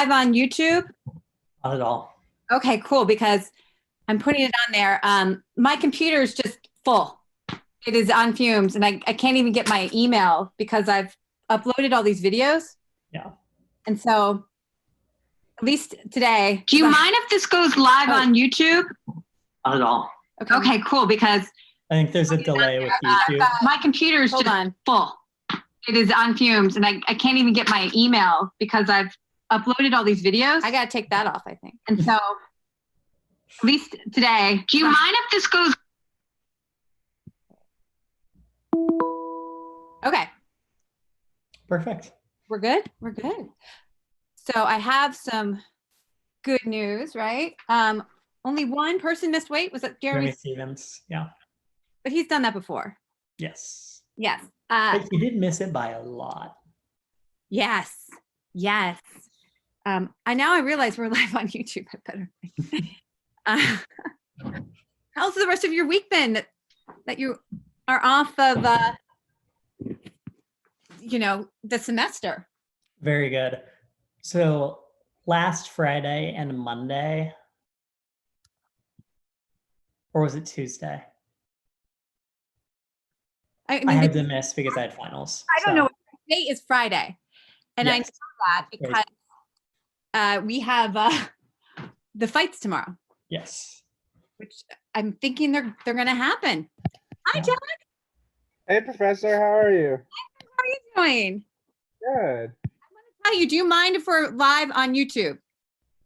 live on YouTube? Not at all. Okay, cool, because I'm putting it on there. My computer is just full. It is on fumes, and I can't even get my email because I've uploaded all these videos. Yeah. And so, at least today. Do you mind if this goes live on YouTube? Not at all. Okay, cool, because I think there's a delay with YouTube. my computer is just full. It is on fumes, and I can't even get my email because I've uploaded all these videos. I got to take that off, I think. And so, at least today. Do you mind if this goes? Okay. Perfect. We're good? We're good. So I have some good news, right? Only one person missed weight. Was that Jeremy Stevens? Yeah. But he's done that before. Yes. Yes. But he did miss it by a lot. Yes. Yes. I realize we're live on YouTube. I better. How's the rest of your week been that you are off of, the semester? Very good. So last Friday and Monday, or was it Tuesday? I had to miss because I had finals. I don't know. Today is Friday. And yes. I know that because we have the fights tomorrow. Yes. Which I'm thinking they're going to happen. Hi, Jack. Hey, Professor. How are you? How are you doing? Good. I'm going to tell you, do you mind if we're live on YouTube?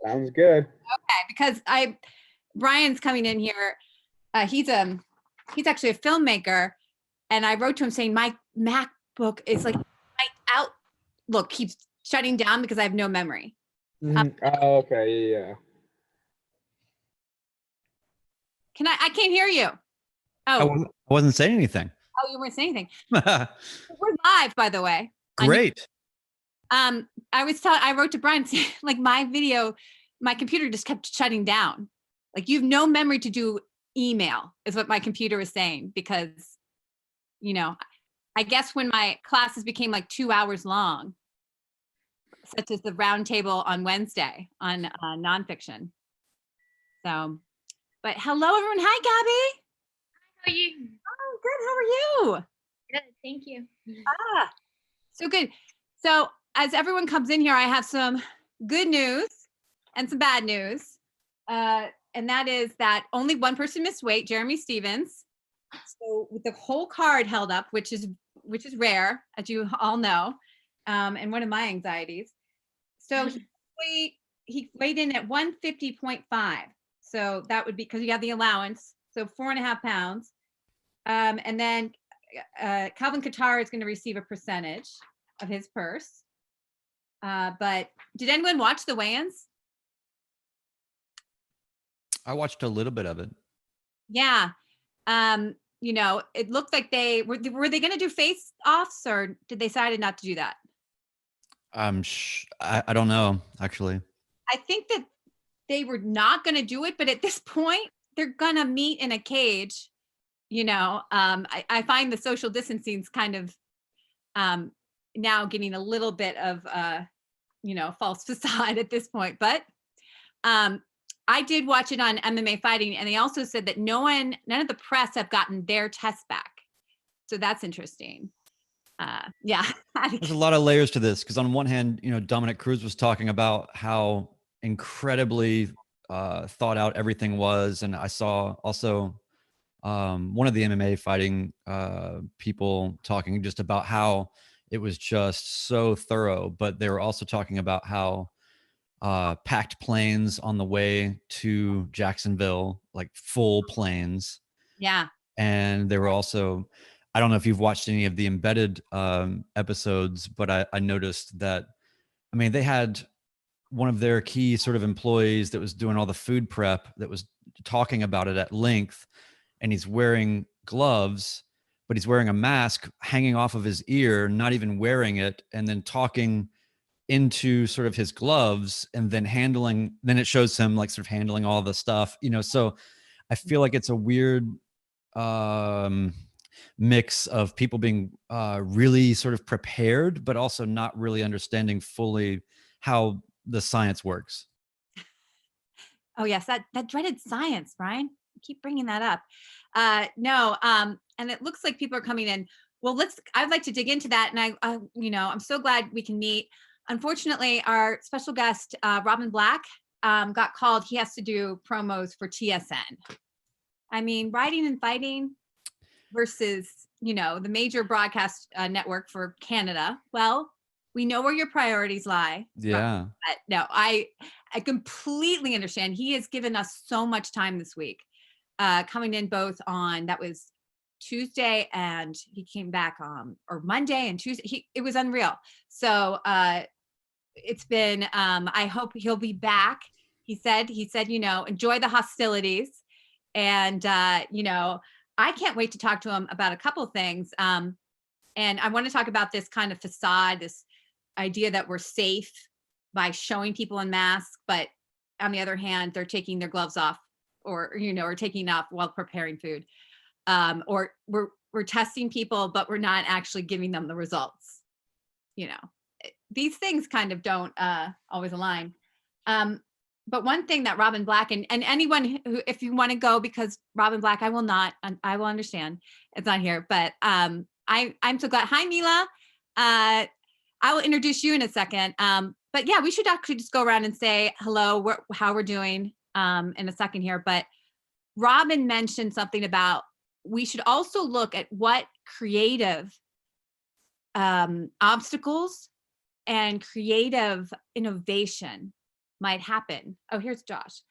Sounds good. Okay, because Brian's coming in here. He's actually a filmmaker. And I wrote to him saying, my MacBook is like, my Outlook keeps shutting down because I have no memory. Oh, okay, yeah. I can't hear you. Oh, I wasn't saying anything. Oh, you weren't saying anything. We're live, by the way. Great. I wrote to Brian saying, like, my computer just kept shutting down. Like, you have no memory to do email is what my computer was saying, because I guess when my classes became like 2 hours long, such as the Roundtable on Wednesday on nonfiction. So, but hello everyone. Hi, Gabby. How are you? Oh, good. How are you? Good, thank you. So good. So as everyone comes in here, I have some good news and some bad news. And that is that only one person missed weight, Jeremy Stevens. So with the whole card held up, which is rare, as you all know, and one of my anxieties. So he weighed in at 150.5. So that would be because you have the allowance. So 4.5 pounds. And then Calvin Qatar is going to receive a percentage of his purse. But did anyone watch the weigh-ins? I watched a little bit of it. Yeah. It looked like they were they going to do face-offs, or did they decide not to do that? I don't know, actually. I think that they were not going to do it, but at this point, they're going to meet in a cage. I find the social distancing is kind of now getting a little bit of, false facade at this point. But I did watch it on MMA Fighting, and they also said that none of the press have gotten their test back. So that's interesting. Yeah. There's a lot of layers to this, because on one hand, Dominic Cruz was talking about how incredibly thought out everything was. And I saw also one of the MMA Fighting people talking just about how it was just so thorough, but they were also talking about how packed planes on the way to Jacksonville, like full planes. Yeah. And they were also, I don't know if you've watched any of the embedded episodes, but I noticed that, they had one of their key sort of employees that was doing all the food prep that was talking about it at length, and he's wearing gloves, but he's wearing a mask hanging off of his ear, not even wearing it, and then talking into sort of his gloves, and then it shows him like sort of handling all the stuff, so I feel like it's a weird mix of people being really sort of prepared, but also not really understanding fully how the science works. Oh yes, that dreaded science, Brian. I keep bringing that up. No, and it looks like people are coming in. Well, I'd like to dig into that, and I'm so glad we can meet. Unfortunately, our special guest, Robin Black, got called. He has to do promos for TSN. I mean, writing and fighting versus, the major broadcast network for Canada. Well, we know where your priorities lie. Yeah. But no, I completely understand. He has given us so much time this week, coming in both on, that was Tuesday, and he came back or Monday and Tuesday. It was unreal. So it's been, I hope he'll be back. He said, enjoy the hostilities. And, I can't wait to talk to him about a couple of things. And I want to talk about this kind of facade, this idea that we're safe by showing people in masks, but on the other hand, they're taking their gloves off or taking off while preparing food. Or we're testing people, but we're not actually giving them the results. These things kind of don't always align. But one thing that Robin Black and anyone who, if you want to go, because Robin Black, I will understand it's not here, but I'm so glad. Hi, Mila. I will introduce you in a second. But yeah, we should actually just go around and say hello, how we're doing in a second here. But Robin mentioned something about we should also look at what creative obstacles and creative innovation might happen. Oh, here's Josh.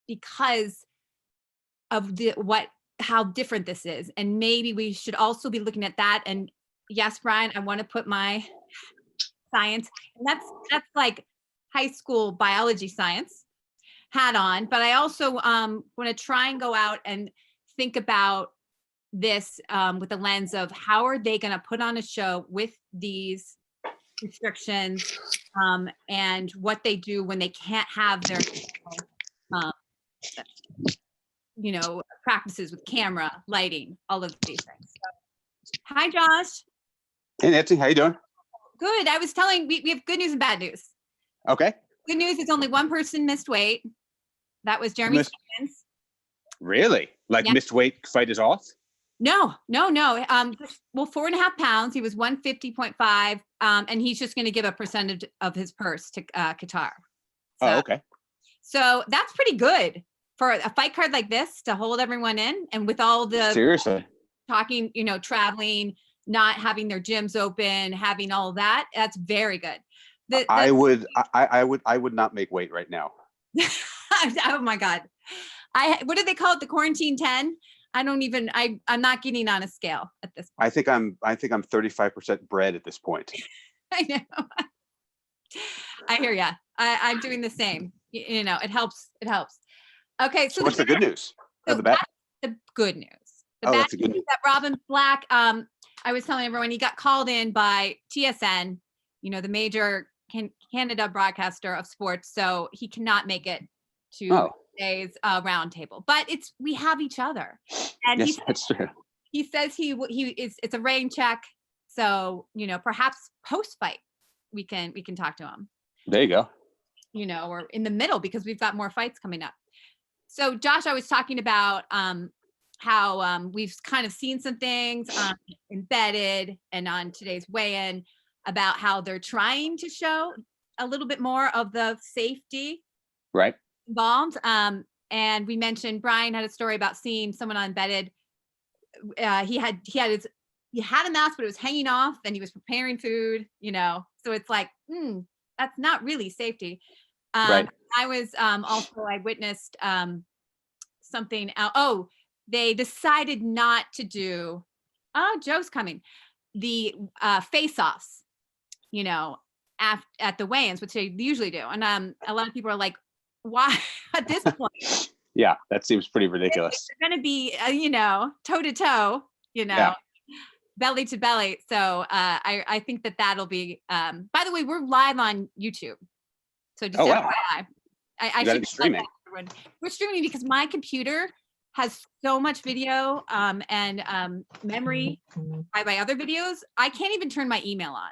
Because of how different this is. And maybe we should also be looking at that. And yes, Brian, I want to put my science, and that's like high school biology science hat on, but I also want to try and go out and think about this with the lens of how are they going to put on a show with these restrictions, and what they do when they can't have their practices with camera, lighting, all of these things. So, hi, Josh. Hey, Nancy, how you doing? Good. I was telling, we have good news and bad news. Okay. Good news is only one person missed weight. That was Jeremy Siskind. Really? Like Yeah. missed weight, fight is off? No. Well, 4.5 pounds. He was 150.5. And he's just going to give a percentage of his purse to Qatar. So, Okay. So that's pretty good for a fight card like this to hold everyone in, and with all the Seriously. talking, traveling, not having their gyms open, having all that. That's very good. I would not make weight right now. Oh my God. What do they call it? The quarantine 10? I'm not getting on a scale at this point. I think I'm 35% bread at this point. I know. I hear ya. I'm doing the same. It helps. Okay. So what's the good news? So the bad? The good news. That's the good news. That Robin Black, I was telling everyone, he got called in by TSN, the major Canada broadcaster of sports. So he cannot make it to today's roundtable, but we have each other. And yes, that's true. He says it's a rain check. So, perhaps post fight, we can talk to him. There you go. Or in the middle, because we've got more fights coming up. So Josh, I was talking about how we've kind of seen some things embedded and on today's weigh-in about how they're trying to show a little bit more of the safety right involved. And we mentioned Brian had a story about seeing someone on embedded. He had a mask, but it was hanging off, and he was preparing food. So it's like, that's not really safety. Right. I witnessed something. They decided not to do. Oh, Joe's coming. The face-offs, at the weigh-ins, which they usually do, and a lot of people are like, "Why at this point?" Yeah, that seems pretty ridiculous. They're going to be, toe to toe, belly to belly. So I think that'll be. By the way, we're live on YouTube. So just FYI. I should be streaming. We're streaming because my computer has so much video and memory by my other videos. I can't even turn my email on.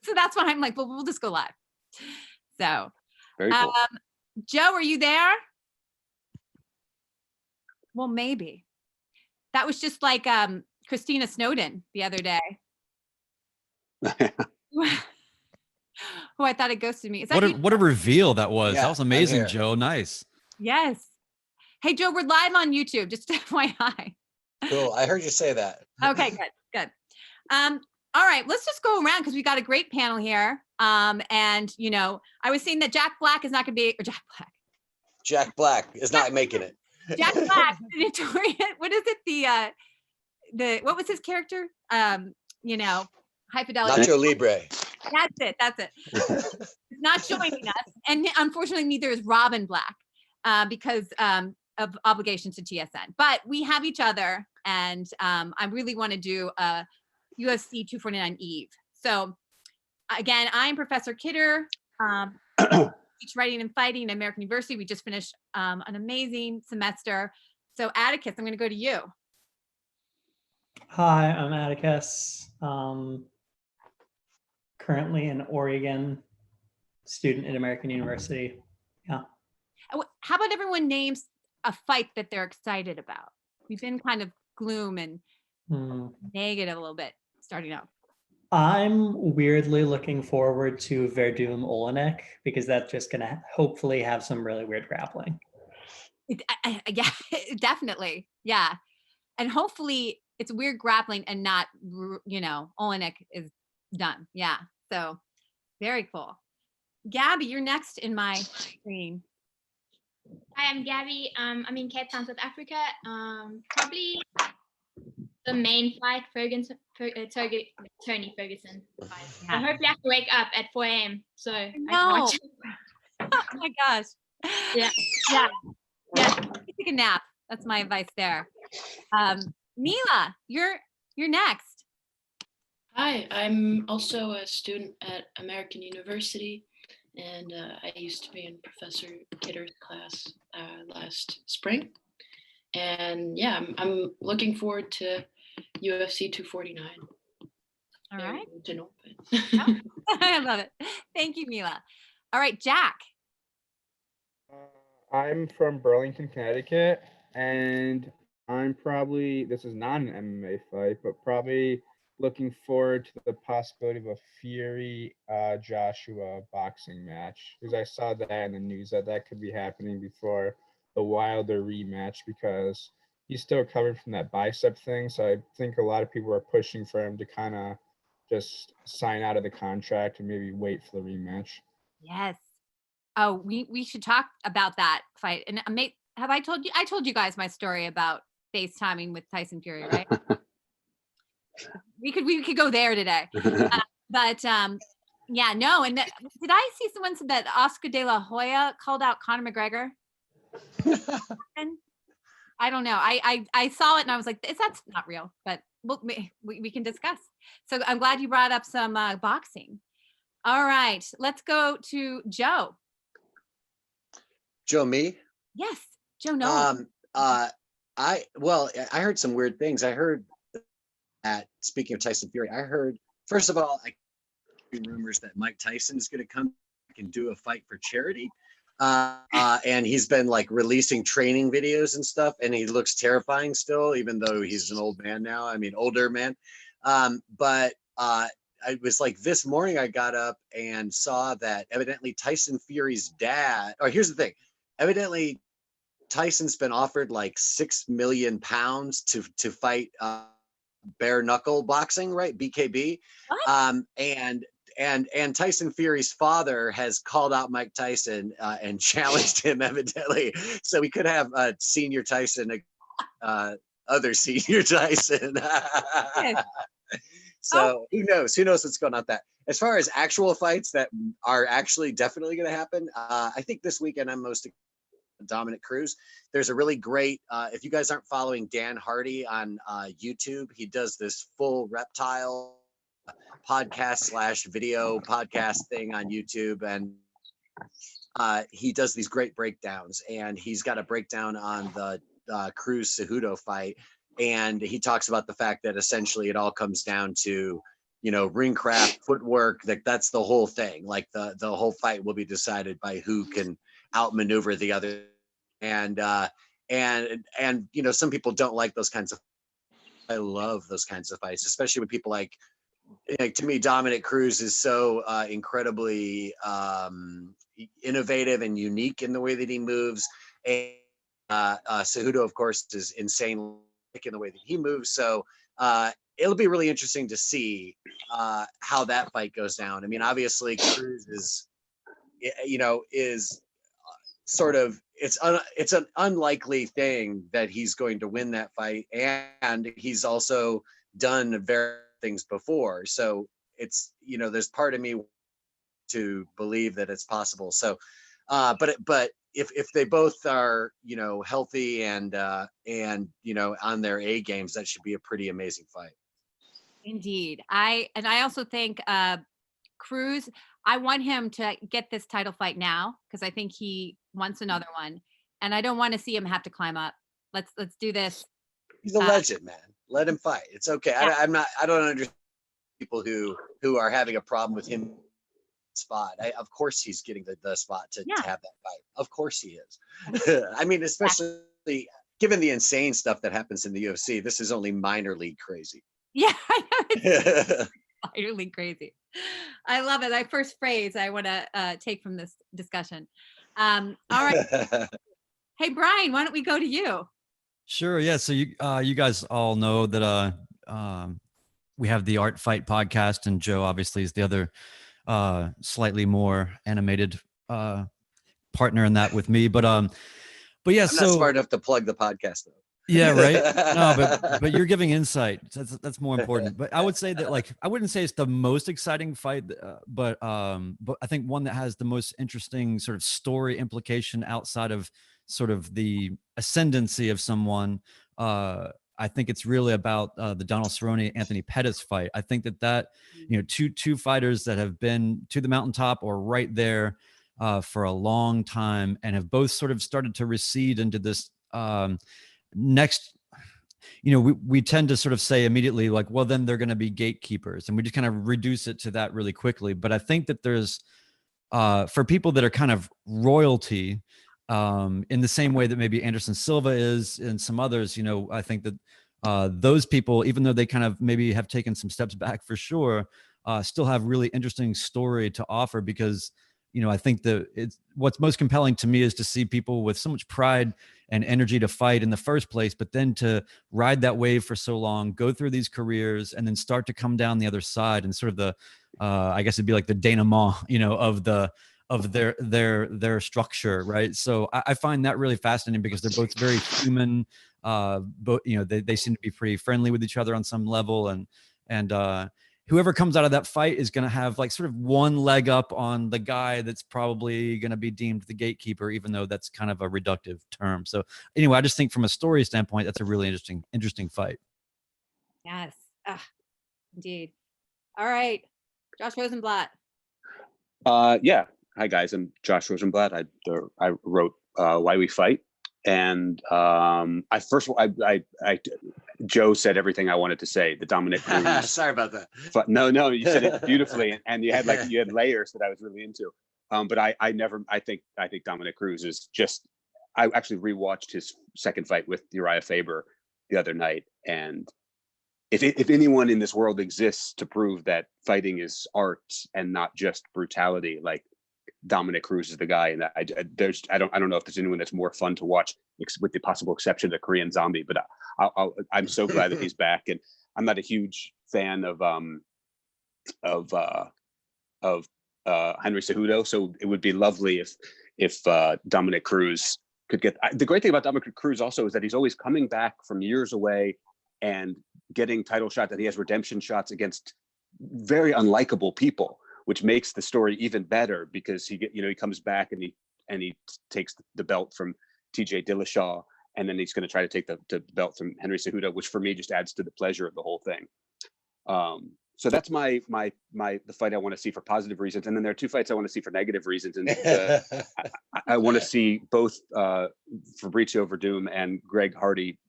So that's why I'm like, well, we'll just go live. So, Very cool. Joe, are you there? Well, maybe. That was just like Christina Snowden the other day. Who I thought it ghosted me. Is that you? What a reveal that was. Yeah, That was I'm amazing, here. Joe. Nice. Yes. Hey, Joe, we're live on YouTube. Just FYI. Cool. I heard you say that. Okay, good. All right, let's just go around because we got a great panel here. And you know, I was saying that Jack Black is not going to be, or Jack Black is not making it. Jack Black, the notorious. What is it? The what was his character? You know, High Fidelity. Nacho Libre. That's it. He's not joining us, and unfortunately, neither is Robin Black because of obligations to TSN. But we have each other, and I really want to do a UFC 249 Eve. So again, I'm Professor Kidder. Teach writing and fighting at American University. We just finished an amazing semester. So Atticus, I'm going to go to you. Hi, I'm Atticus. Currently an Oregon student at American University. Yeah. How about everyone names a fight that they're excited about? We've been kind of gloom and negative a little bit starting out. I'm weirdly looking forward to Verdum Olenek because that's just going to hopefully have some really weird grappling. Yeah, definitely. Yeah. And hopefully it's weird grappling and not, you know, Olenek is done. Yeah. So very cool. Gabby, you're next in my screen. Hi, I'm Gabby. I'm in Cape Town, South Africa. Probably the main fight, Tony Ferguson fight. Yeah. I hopefully have to wake up at 4 a.m. So I can No. watch it. Oh my gosh. Yeah. Take a nap. That's my advice there. Mila, you're next. Hi, I'm also a student at American University, and I used to be in Professor Kidder's class last spring. And yeah, I'm looking forward to UFC 249. All right. I I love it. Thank you, Mila. All right, Jack. I'm from Burlington, Connecticut, and I'm probably, this is not an MMA fight, but probably looking forward to the possibility of a Fury Joshua boxing match, because I saw that in the news that could be happening before the Wilder rematch, because he's still recovering from that bicep thing. So I think a lot of people are pushing for him to kind of just sign out of the contract and maybe wait for the rematch. Yes. Oh, we should talk about that fight. And have I told you guys my story about FaceTiming with Tyson Fury, right? we could go there today. But yeah, no. And did I see someone said that Oscar De La Hoya called out Conor McGregor? I don't know. I saw it and I was like, that's not real, but we can discuss. So I'm glad you brought up some boxing. All right, let's go to Joe. Joe, me? Yes, Joe Nolan. I heard some weird things. I heard that, speaking of Tyson Fury, I heard, first of all, I rumors that Mike Tyson is going to come back and do a fight for charity. And he's been like releasing training videos and stuff, and he looks terrifying still, even though he's an old man now. I mean, older man. But I was like, this morning I got up and saw that evidently Tyson Fury's dad, or here's the thing, evidently Tyson's been offered like £6 million to fight bare knuckle boxing, right? BKB. What? And Tyson Fury's father has called out Mike Tyson and challenged him evidently. So we could have senior Tyson, other senior Tyson. So who knows? Who knows what's going on with that? As far as actual fights that are actually definitely going to happen, I think this weekend I'm most Dominic Cruz. There's a really great, if you guys aren't following Dan Hardy on YouTube, he does this full reptile podcast / video podcast thing on YouTube, and he does these great breakdowns, and he's got a breakdown on the Cruz Cejudo fight, and he talks about the fact that essentially it all comes down to ring craft, footwork, that's the whole thing. Like the whole fight will be decided by who can outmaneuver the other. And some people don't like those kinds of, I love those kinds of fights, especially when people like to me, Dominic Cruz is so incredibly innovative and unique in the way that he moves. And Cejudo, of course, is insane in the way that he moves. So it'll be really interesting to see how that fight goes down. I mean, obviously, Cruz is sort of, it's an unlikely thing that he's going to win that fight, and he's also done very things before. So it's, there's part of me to believe that it's possible. So, but if they both are, healthy and on their A games, that should be a pretty amazing fight. Indeed. I also think Cruz, I want him to get this title fight now because I think he wants another one, and I don't want to see him have to climb up. Let's do this. He's a legend, man. Let him fight. It's okay. Yeah. I don't understand people who are having a problem with him spot. Of course he's getting the spot to have that fight. Of course he is. I mean, especially given the insane stuff that happens in the UFC, this is only minor league crazy. Yeah, I know. Minor league crazy. I love it. My first phrase I want to take from this discussion. All right. Hey, Brian, why don't we go to you? Sure. Yeah. So you guys all know that we have the Art Fight podcast, and Joe obviously is the other slightly more animated partner in that with me. But yeah, I'm not smart enough to plug the podcast though. Yeah, right. No, but you're giving insight. That's more important. But I would say that, I wouldn't say it's the most exciting fight, but I think one that has the most interesting sort of story implication outside of sort of the ascendancy of someone. I think it's really about the Donald Cerrone Anthony Pettis fight. I think that two fighters that have been to the mountaintop or right there for a long time and have both sort of started to recede into this next, we tend to sort of say immediately well, then they're going to be gatekeepers, and we just kind of reduce it to that really quickly. But I think that there's for people that are kind of royalty, in the same way that maybe Anderson Silva is and some others, I think that those people, even though they kind of maybe have taken some steps back for sure, still have really interesting story to offer, because I think that what's most compelling to me is to see people with so much pride and energy to fight in the first place, but then to ride that wave for so long, go through these careers, and then start to come down the other side and sort of the, I guess it'd be like the denouement, of their structure, right? So I find that really fascinating because they're both very human. But they seem to be pretty friendly with each other on some level, and whoever comes out of that fight is going to have sort of one leg up on the guy that's probably going to be deemed the gatekeeper, even though that's kind of a reductive term. So anyway, I just think from a story standpoint, that's a really interesting fight. Yes, indeed. All right, Josh Rosenblatt. Yeah. Hi guys, I'm Josh Rosenblatt. I wrote Why We Fight, and Joe said everything I wanted to say. The Dominic Cruz. Sorry about that. But no, you said it beautifully, and you had layers that I was really into. But I think Dominic Cruz is just. I actually rewatched his second fight with Uriah Faber the other night, and if anyone in this world exists to prove that fighting is art and not just brutality, Dominic Cruz is the guy, and I don't know if there's anyone that's more fun to watch, with the possible exception of the Korean Zombie. But I'm so glad that he's back, and I'm not a huge fan of Henry Cejudo, so it would be lovely if Dominic Cruz could get. The great thing about Dominic Cruz also is that he's always coming back from years away and getting title shots, that he has redemption shots against very unlikable people, which makes the story even better, because he comes back and he takes the belt from TJ Dillashaw, and then he's going to try to take the belt from Henry Cejudo, which for me just adds to the pleasure of the whole thing. So that's the fight I want to see for positive reasons, and then there are two fights I want to see for negative reasons. And I want to see both Fabricio Verdum and Greg Hardy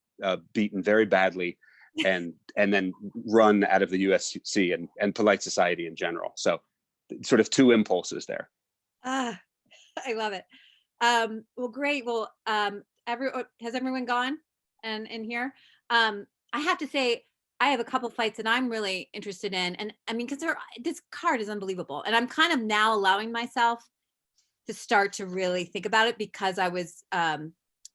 beaten very badly, and then run out of the UFC and polite society in general. So sort of two impulses there. Ah, I love it. Well, great. Well, has everyone gone and in here? I have to say, I have a couple fights that I'm really interested in, and I mean, because this card is unbelievable, and I'm kind of now allowing myself to start to really think about it because I was a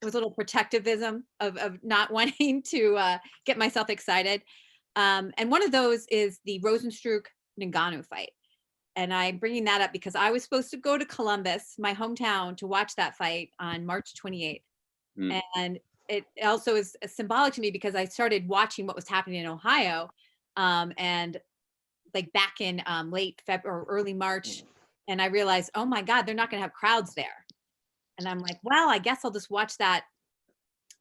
little protectivism of not wanting to get myself excited. And one of those is the Rozenstruik Ngannou fight. And I'm bringing that up because I was supposed to go to Columbus, my hometown, to watch that fight on March 28th. And it also is symbolic to me because I started watching what was happening in Ohio, and like back in late February or early March. And I realized, oh my God, they're not going to have crowds there. And I'm like, well, I guess I'll just watch that,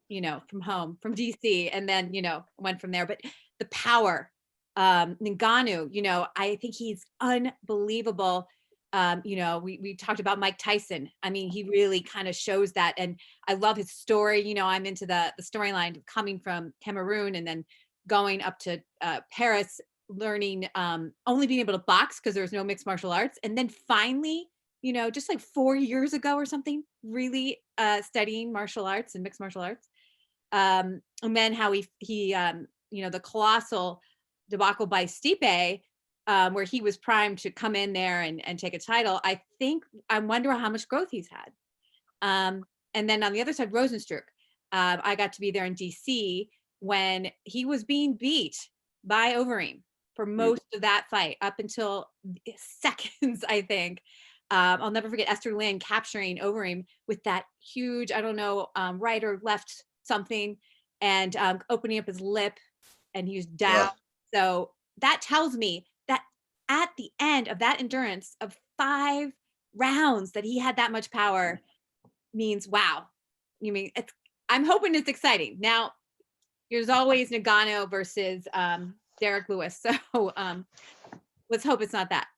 from home, from DC, and then, went from there. But the power, Ngannou, I think he's unbelievable. We talked about Mike Tyson. I mean, he really kind of shows that. And I love his story. I'm into the storyline coming from Cameroon and then going up to Paris, learning, only being able to box because there was no mixed martial arts. And then finally, just like 4 years ago or something, really studying martial arts and mixed martial arts. And then how he the colossal debacle by Stipe, where he was primed to come in there and take a title. I wonder how much growth he's had. And then on the other side, Rozenstruik, I got to be there in DC when he was being beat by Overeem for most of that fight, up until seconds, I think. I'll never forget Esther Lynn capturing Overeem with that huge, I don't know, right or left something, and opening up his lip, and he was down. So that tells me that at the end of that endurance of 5 rounds, that he had that much power means, wow. I'm hoping it's exciting. Now, there's always Ngannou versus Derek Lewis. So let's hope it's not that.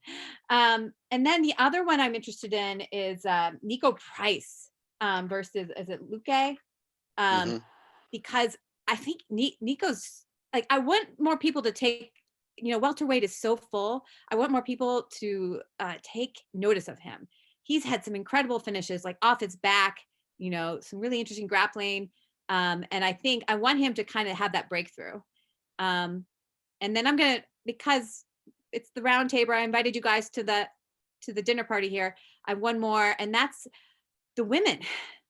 And then the other one I'm interested in is Nico Price versus, is it Luque? Because I think Nico's, like, I want more people to take, welterweight is so full. I want more people to take notice of him. He's had some incredible finishes, like off his back, some really interesting grappling. And I think I want him to kind of have that breakthrough. And then because it's the round table, I invited you guys to the dinner party here. I have one more, and that's the women,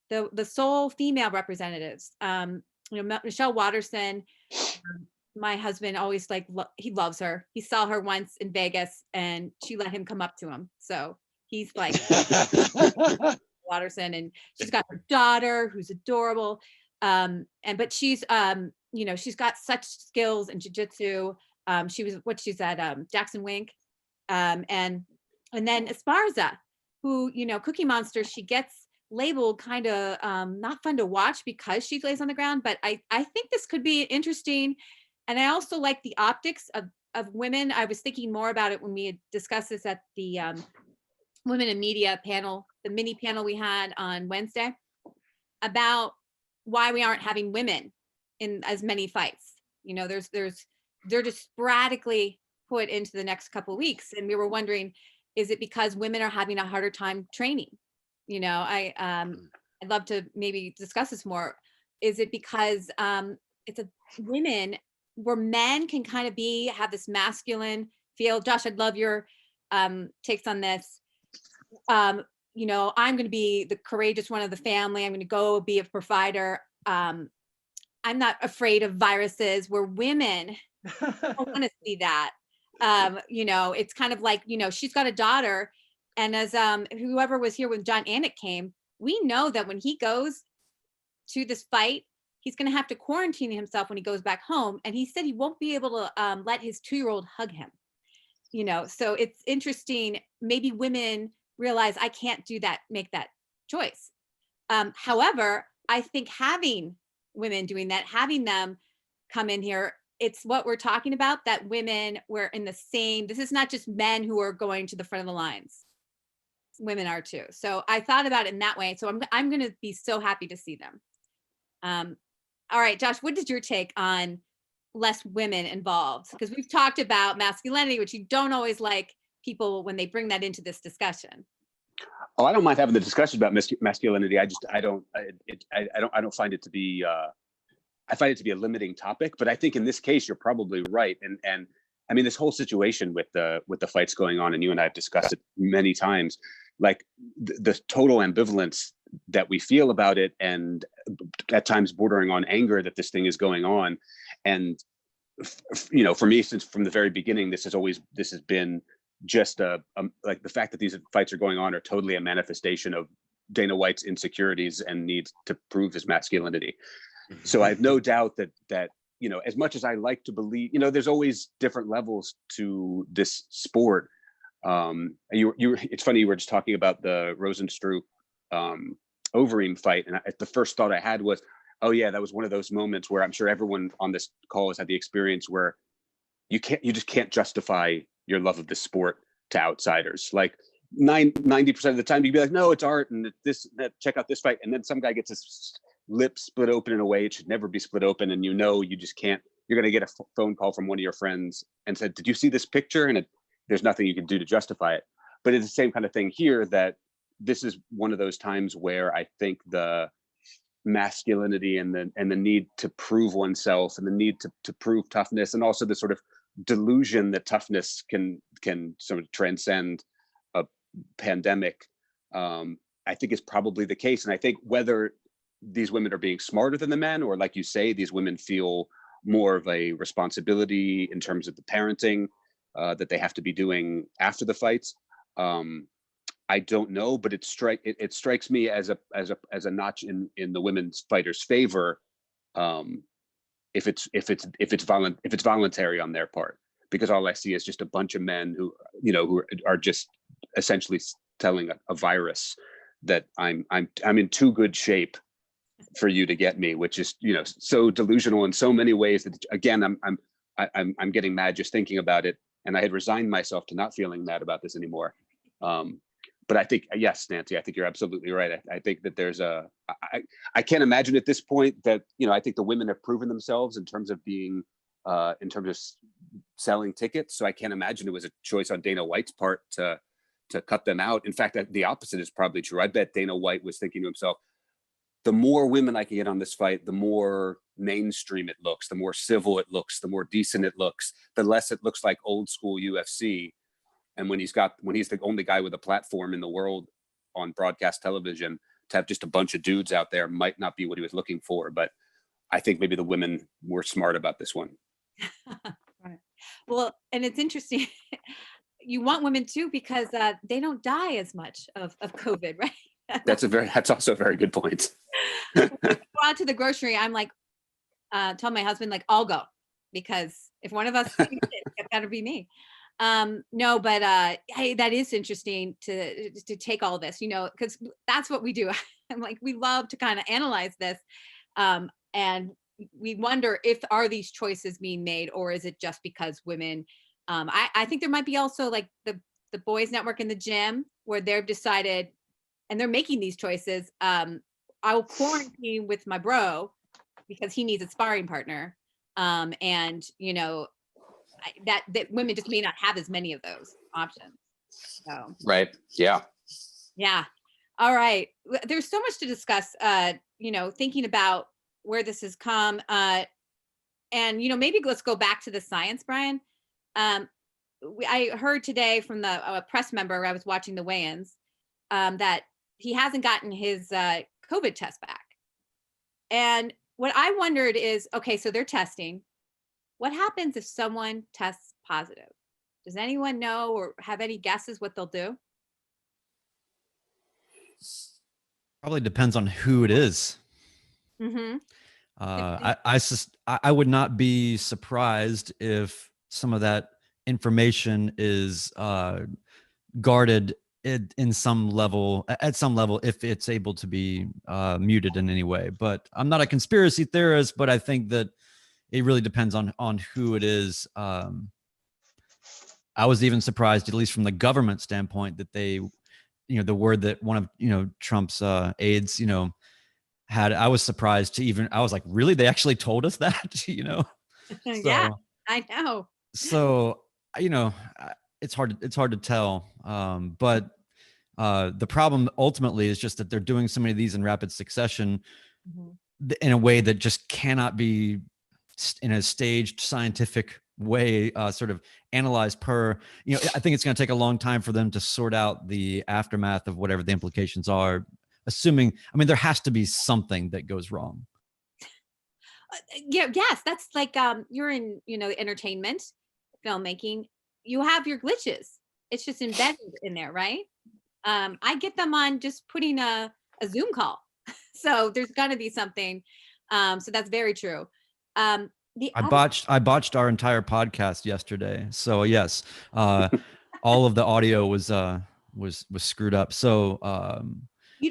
the sole female representatives. Michelle Watterson, my husband always he loves her. He saw her once in Vegas and she let him come up to him. So he's like Watterson, and she's got her daughter who's adorable. But she's, she's got such skills in jiu-jitsu. She's at Jackson Wink. And then Esparza, who, Cookie Monster, she gets labeled kind of not fun to watch because she lays on the ground, but I think this could be interesting. And I also like the optics of women. I was thinking more about it when we had discussed this at the Women in Media panel, the mini panel we had on Wednesday, about why we aren't having women in as many fights. They're just sporadically put into the next couple of weeks. And we were wondering, is it because women are having a harder time training? I'd love to maybe discuss this more. Is it because it's women where men can kind of have this masculine feel? Josh, I'd love your takes on this. I'm going to be the courageous one of the family. I'm going to go be a provider. I'm not afraid of viruses, where women don't want to see that. It's kind of like, she's got a daughter, and as whoever was here when John Anik came, we know that when he goes to this fight, he's going to have to quarantine himself when he goes back home. And he said he won't be able to let his 2-year-old hug him. So it's interesting. Maybe women realize I can't do that, make that choice. However, I think having women doing that, having them come in here, it's what we're talking about, that women were in the same, this is not just men who are going to the front of the lines. Women are too. So I thought about it in that way. So I'm going to be so happy to see them. All right, Josh, what is your take on less women involved? Because we've talked about masculinity, which you don't always like people when they bring that into this discussion. Oh, I don't mind having the discussion about masculinity. I don't find it to be. I find it to be a limiting topic, but I think in this case you're probably right. And I mean, this whole situation with the fights going on, and you and I have discussed it many times, like the total ambivalence that we feel about it, and at times bordering on anger that this thing is going on. And you know, for me, since from the very beginning, this has been just like the fact that these fights are going on are totally a manifestation of Dana White's insecurities and needs to prove his masculinity. So I have no doubt that you know, as much as I like to believe, you know, there's always different levels to this sport. It's funny, you were just talking about the Rozenstruik Overeem fight, and the first thought I had was, oh yeah, that was one of those moments where I'm sure everyone on this call has had the experience where you just can't justify your love of this sport to outsiders. Like 90% of the time you'd be like, no, it's art, and check out this fight, and then some guy gets his lip split open in a way it should never be split open, and you know you just can't. You're going to get a phone call from one of your friends and said, did you see this picture? And there's nothing you can do to justify it. But it's the same kind of thing here, that this is one of those times where I think the masculinity and the need to prove oneself, and the need to prove toughness, and also the sort of delusion that toughness can sort of transcend a pandemic, I think is probably the case. And I think whether these women are being smarter than the men, or like you say, these women feel more of a responsibility in terms of the parenting that they have to be doing after the fights, I don't know, but it strikes me as a notch in the women's fighters' favor, if it's voluntary on their part, because all I see is just a bunch of men who are just essentially telling a virus that I'm in too good shape for you to get me, which is, you know, so delusional in so many ways that, again, I'm getting mad just thinking about it, and I had resigned myself to not feeling mad about this anymore. But I think, yes, Nancy, I think you're absolutely right. I think that there's I can't imagine at this point that, you know, I think the women have proven themselves in terms of being, in terms of selling tickets. So I can't imagine it was a choice on Dana White's part to cut them out. In fact, the opposite is probably true. I bet Dana White was thinking to himself, the more women I can get on this fight, the more mainstream it looks, the more civil it looks, the more decent it looks, the less it looks like old school UFC. And when he's the only guy with a platform in the world on broadcast television, to have just a bunch of dudes out there might not be what he was looking for. But I think maybe the women were smart about this one. Right. Well, and it's interesting. You want women too, because they don't die as much of COVID, right? That's also a very good point. When we go out to the grocery, I'm like, tell my husband, like, I'll go, because if one of us sees it, it's got to be me. No, but hey, that is interesting to take all this, you know, because that's what we do. I'm like, we love to kind of analyze this, and we wonder if are these choices being made, or is it just because women? I think there might be also like the boys network in the gym, where they've decided, and they're making these choices. I'll quarantine with my bro because he needs a sparring partner, and you know. That women just may not have as many of those options. So. Right. Yeah. Yeah. All right. There's so much to discuss, you know, thinking about where this has come. And, you know, maybe let's go back to the science, Brian. I heard today from the press member, I was watching the weigh-ins, that he hasn't gotten his COVID test back. And what I wondered is, okay, so they're testing. What happens if someone tests positive? Does anyone know or have any guesses what they'll do? Probably depends on who it is. Mm-hmm. I would not be surprised if some of that information is guarded at some level, if it's able to be muted in any way. But I'm not a conspiracy theorist, but I think that it really depends on who it is. I was even surprised, at least from the government standpoint, that they, you know, the word that one of, you know, Trump's aides, you know, had. I was surprised to even. I was like, really? They actually told us that, you know? Yeah, I know. So, it's hard to tell. But the problem ultimately is just that they're doing so many of these in rapid succession in a way that just cannot be in a staged scientific way, sort of analyzed per, I think it's going to take a long time for them to sort out the aftermath of whatever the implications are, assuming, there has to be something that goes wrong. Yeah, yes, that's like you're in, entertainment, filmmaking. You have your glitches. It's just embedded in there, right? I get them on just putting a Zoom call. So there's gonna be something. So that's very true. I botched our entire podcast yesterday. So yes, all of the audio was screwed up. So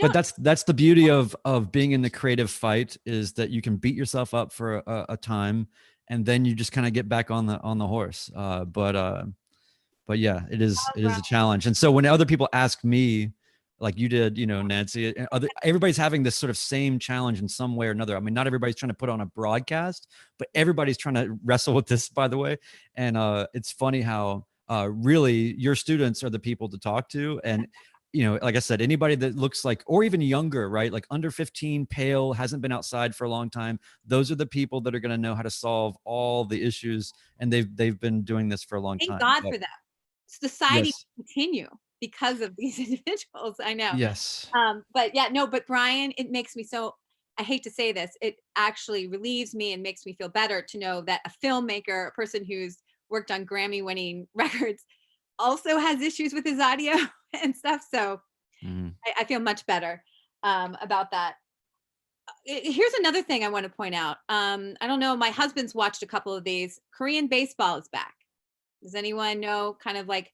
but that's the beauty of being in the creative fight, is that you can beat yourself up for a time, and then you just kind of get back on the horse. But yeah, it is a challenge. And so when other people ask me, like you did, Nancy, everybody's having this sort of same challenge in some way or another. Not everybody's trying to put on a broadcast, but everybody's trying to wrestle with this, by the way. And it's funny how really your students are the people to talk to. And, like I said, anybody that looks like, or even younger, right? Like under 15, pale, hasn't been outside for a long time. Those are the people that are going to know how to solve all the issues. And they've been doing this for a long time. Thank God for that. Society continue because of these individuals. I know. Yes. But Brian, it makes me so, I hate to say this, it actually relieves me and makes me feel better to know that a filmmaker, a person who's worked on Grammy winning records, also has issues with his audio and stuff. So I feel much better about that. Here's another thing I want to point out. I don't know, my husband's watched a couple of these. Korean baseball is back. Does anyone know, kind of like,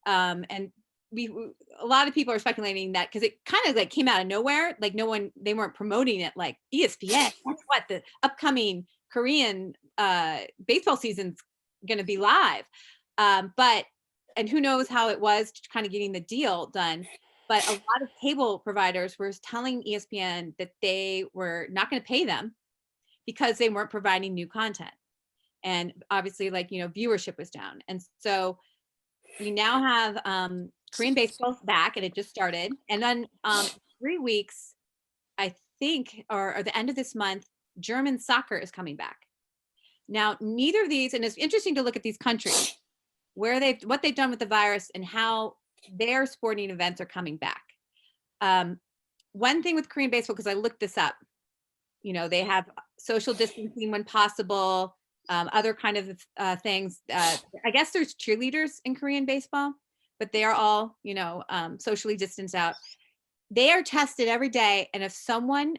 and a lot of people are speculating that because it kind of like came out of nowhere, like they weren't promoting it like ESPN. What the upcoming Korean baseball season's going to be live, and who knows how it was kind of getting the deal done. But a lot of cable providers were telling ESPN that they were not going to pay them because they weren't providing new content. And obviously, like, viewership was down. And so we now have Korean baseball back, and it just started. And then 3 weeks, I think, or the end of this month, German soccer is coming back. Now, neither of these, and it's interesting to look at these countries, what they've done with the virus and how their sporting events are coming back. One thing with Korean baseball, because I looked this up, they have social distancing when possible. Other kind of things. I guess there's cheerleaders in Korean baseball, but they are all, socially distanced out. They are tested every day. And if someone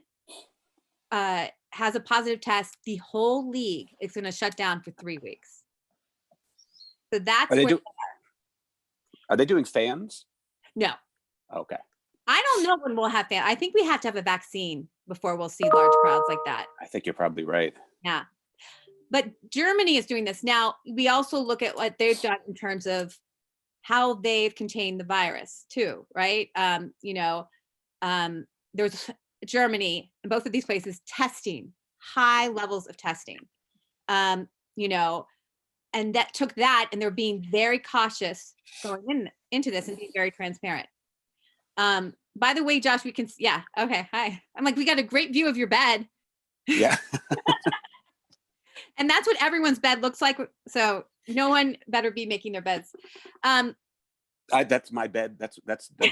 has a positive test, the whole league is going to shut down for 3 weeks. So that's Are they doing fans? No. Okay. I don't know when we'll have fans. I think we have to have a vaccine before we'll see large crowds like that. I think you're probably right. Yeah. But Germany is doing this. Now, we also look at what they've done in terms of how they've contained the virus too, right? There's Germany and both of these places testing, high levels of testing, and that took that, and they're being very cautious going into this and being very transparent. By the way, Josh, we can, okay, hi. I'm like, we got a great view of your bed. Yeah. And that's what everyone's bed looks like. So no one better be making their beds. That's my bed. That's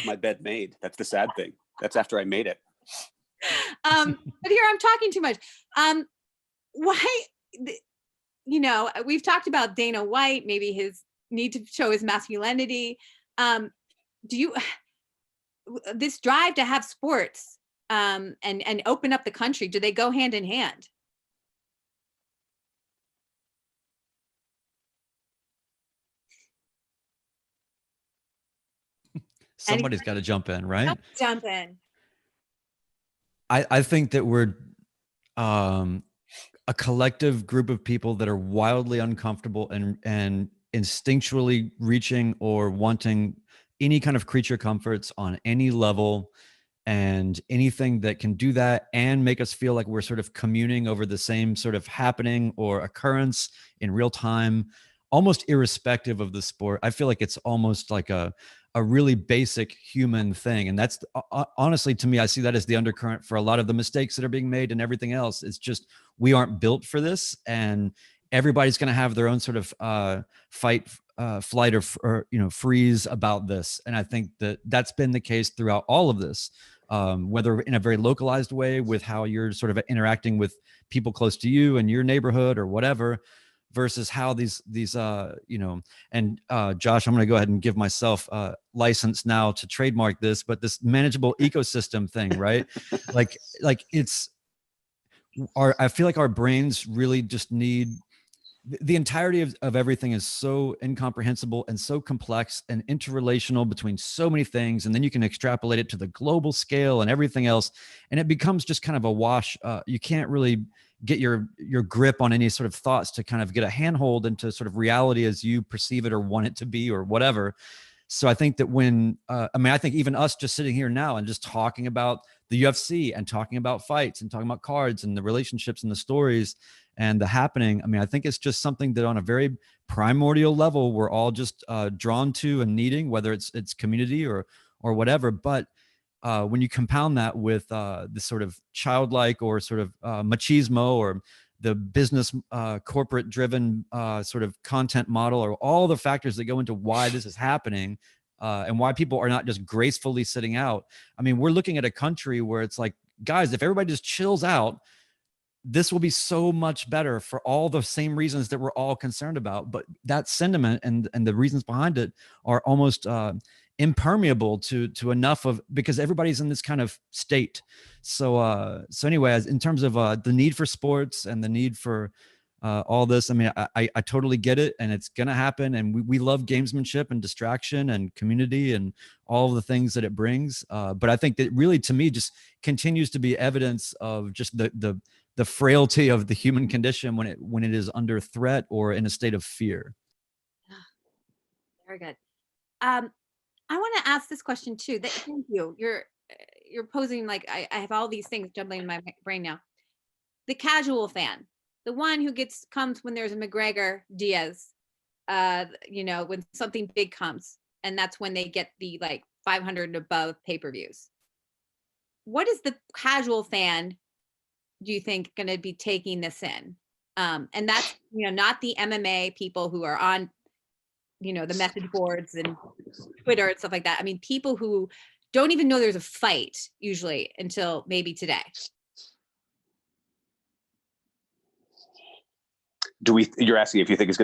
my bed made. That's the sad thing. That's after I made it. But here I'm talking too much. Why, we've talked about Dana White, maybe his need to show his masculinity. This drive to have sports and open up the country, do they go hand in hand? Somebody's got to jump in, right? Jump in. I think that we're a collective group of people that are wildly uncomfortable and instinctually reaching or wanting any kind of creature comforts on any level. And anything that can do that and make us feel like we're sort of communing over the same sort of happening or occurrence in real time, almost irrespective of the sport. I feel like it's almost like a really basic human thing. And that's honestly, to me, I see that as the undercurrent for a lot of the mistakes that are being made and everything else. It's just, we aren't built for this, and everybody's going to have their own sort of fight, flight, or freeze about this. And I think that that's been the case throughout all of this, whether in a very localized way with how you're sort of interacting with people close to you and your neighborhood or whatever, versus how these and Josh, I'm going to go ahead and give myself license now to trademark this, but this manageable ecosystem thing, right? like it's I feel like our brains really just need, the entirety of everything is so incomprehensible and so complex and interrelational between so many things. And then you can extrapolate it to the global scale and everything else, and it becomes just kind of a wash. You can't really get your grip on any sort of thoughts to kind of get a handhold into sort of reality as you perceive it or want it to be or whatever. So I think that when, I think even us just sitting here now and just talking about the UFC and talking about fights and talking about cards and the relationships and the stories and the happening, I think it's just something that on a very primordial level, we're all just drawn to and needing, whether it's community or whatever. But when you compound that with this sort of childlike or sort of machismo or the business corporate driven sort of content model, or all the factors that go into why this is happening and why people are not just gracefully sitting out. We're looking at a country where it's like, guys, if everybody just chills out, this will be so much better for all the same reasons that we're all concerned about. But that sentiment and the reasons behind it are almost impermeable to enough of, because everybody's in this kind of state. So anyway, in terms of the need for sports and the need for all this, I totally get it, and it's gonna happen. And we love gamesmanship and distraction and community and all of the things that it brings. But I think that really, to me, just continues to be evidence of just the frailty of the human condition when it is under threat or in a state of fear. Very good. I want to ask this question too. Thank you. You're posing like I have all these things jumbling in my brain now. The casual fan, the one who comes when there's a McGregor Diaz, when something big comes, and that's when they get the like 500 and above pay-per-views. What is the casual fan, do you think, going to be taking this in? And that's, not the MMA people who are on, the message boards and Twitter and stuff like that. People who don't even know there's a fight usually until maybe today. You're asking if you think it's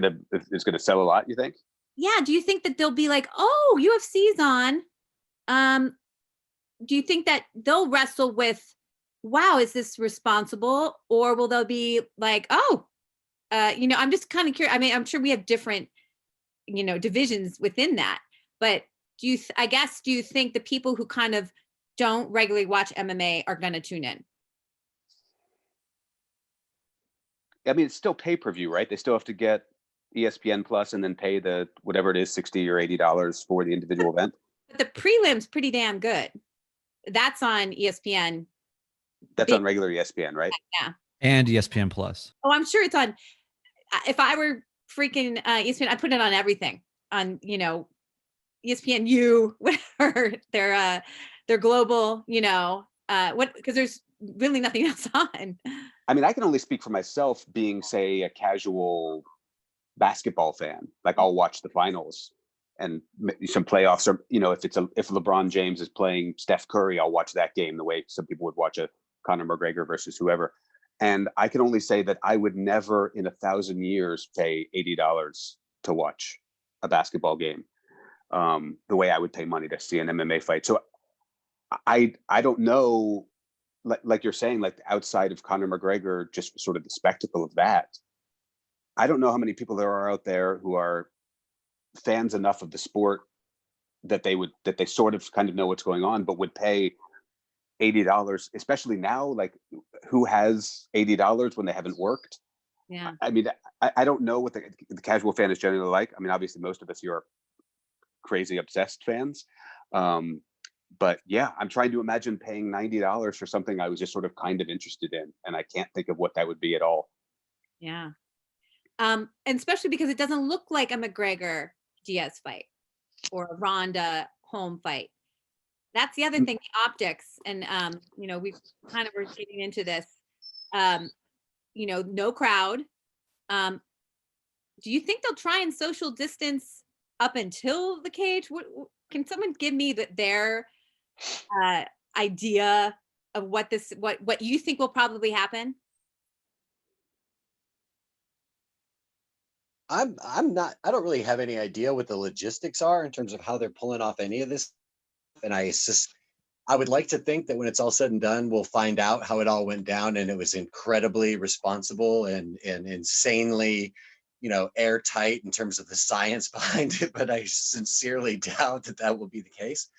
gonna sell a lot, you think? Yeah. Do you think that they'll be like, oh, UFC's on? Do you think that they'll wrestle with, wow, is this responsible? Or will they be like, oh, I'm just kind of curious. I'm sure we have different, divisions within that, but do you think the people who kind of don't regularly watch MMA are going to tune in? It's still pay-per-view, right? They still have to get ESPN Plus and then pay the whatever it is, $60 or $80 for the individual event. But the prelim's pretty damn good. That's on ESPN. That's on regular ESPN, right? Yeah. And ESPN Plus. Oh, I'm sure it's on. If I were freaking ESPN, I'd put it on everything. On ESPNU, whatever. They're global. Because there's really nothing else on. I can only speak for myself, being, say, a casual basketball fan. Like, I'll watch the finals and some playoffs, or if LeBron James is playing Steph Curry, I'll watch that game the way some people would watch a Conor McGregor versus whoever. And I can only say that I would never in 1,000 years pay $80 to watch a basketball game the way I would pay money to see an MMA fight. So I don't know, like you're saying, like outside of Conor McGregor, just sort of the spectacle of that, I don't know how many people there are out there who are fans enough of the sport that they sort of kind of know what's going on, but would pay $80, especially now. Like, who has $80 when they haven't worked? Yeah. I don't know what the casual fan is generally like. Obviously most of us here are crazy obsessed fans. But yeah, I'm trying to imagine paying $90 for something I was just sort of kind of interested in, and I can't think of what that would be at all. Yeah. And especially because it doesn't look like a McGregor Diaz fight or a Ronda Holm fight. That's the other thing, the optics. And, you know, we kind of were getting into this, you know, no crowd. Do you think they'll try and social distance up until the cage? What can someone give me their idea of what you think will probably happen? I don't really have any idea what the logistics are in terms of how they're pulling off any of this. And I would like to think that when it's all said and done, we'll find out how it all went down, and it was incredibly responsible and insanely, you know, airtight in terms of the science behind it. But I sincerely doubt that will be the case.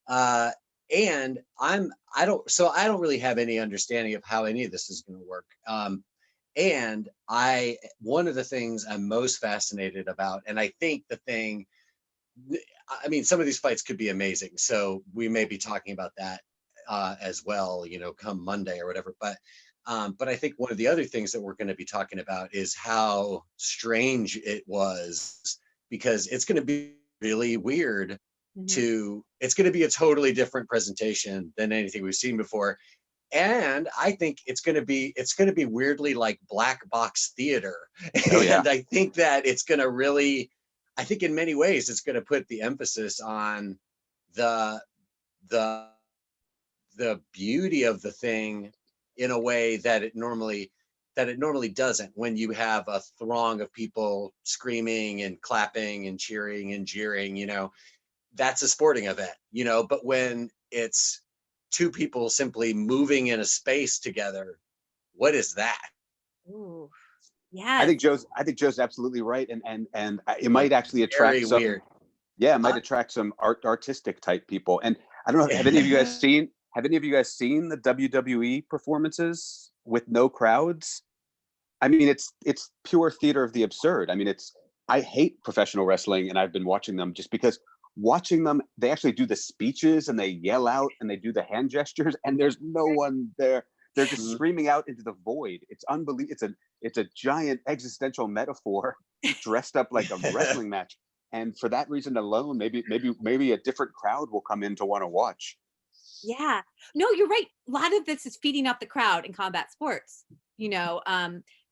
And I don't really have any understanding of how any of this is going to work. And one of the things I'm most fascinated about, and I think I mean, some of these fights could be amazing. So we may be talking about that as well, you know, come Monday or whatever. But I think one of the other things that we're going to be talking about is how strange it was, because it's going to be really weird. It's going to be a totally different presentation than anything we've seen before. And I think it's going to be weirdly like black box theater. Oh, yeah. And I think that it's going to really, I think in many ways it's going to put the emphasis on the beauty of the thing in a way that it normally doesn't, when you have a throng of people screaming and clapping and cheering and jeering, you know, that's a sporting event, you know. But when it's two people simply moving in a space together, what is that? Ooh, yeah. I think Joe's absolutely right, and it might actually attract Very weird. Yeah, it might attract some artistic type people. And I don't know, have any of you guys seen the WWE performances with no crowds? I mean, it's pure theater of the absurd. I mean, I hate professional wrestling, and I've been watching them just because watching them, they actually do the speeches and they yell out and they do the hand gestures, and there's no one there. They're just screaming out into the void. It's unbelievable. It's a giant existential metaphor dressed up like a wrestling match. And for that reason alone, maybe a different crowd will come in to want to watch. Yeah, no, you're right. A lot of this is feeding up the crowd in combat sports. You know,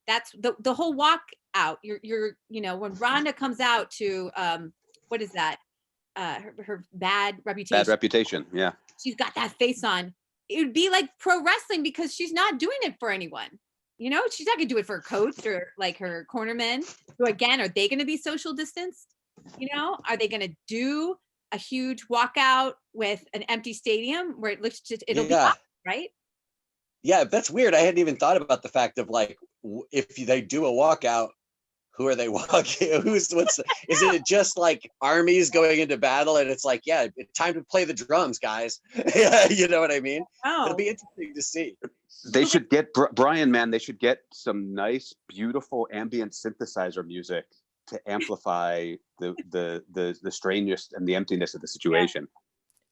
that's the whole walk out. You're you know, when Ronda comes out to what is that? Her bad reputation. Bad reputation, yeah. She's got that face on. It would be like pro wrestling, because she's not doing it for anyone. You know, she's not gonna do it for a coach or like her cornermen. So again, are they gonna be social distanced? You know, are they gonna do a huge walkout with an empty stadium where it'll be up, right? Yeah, that's weird. I hadn't even thought about the fact of like, if they do a walkout, who are they walking? Is it just like armies going into battle and it's like, yeah, it's time to play the drums, guys? You know what I mean? Oh. It'll be interesting to see. They should get Brian, man. They should get some nice, beautiful ambient synthesizer music to amplify the strangeness and the emptiness of the situation.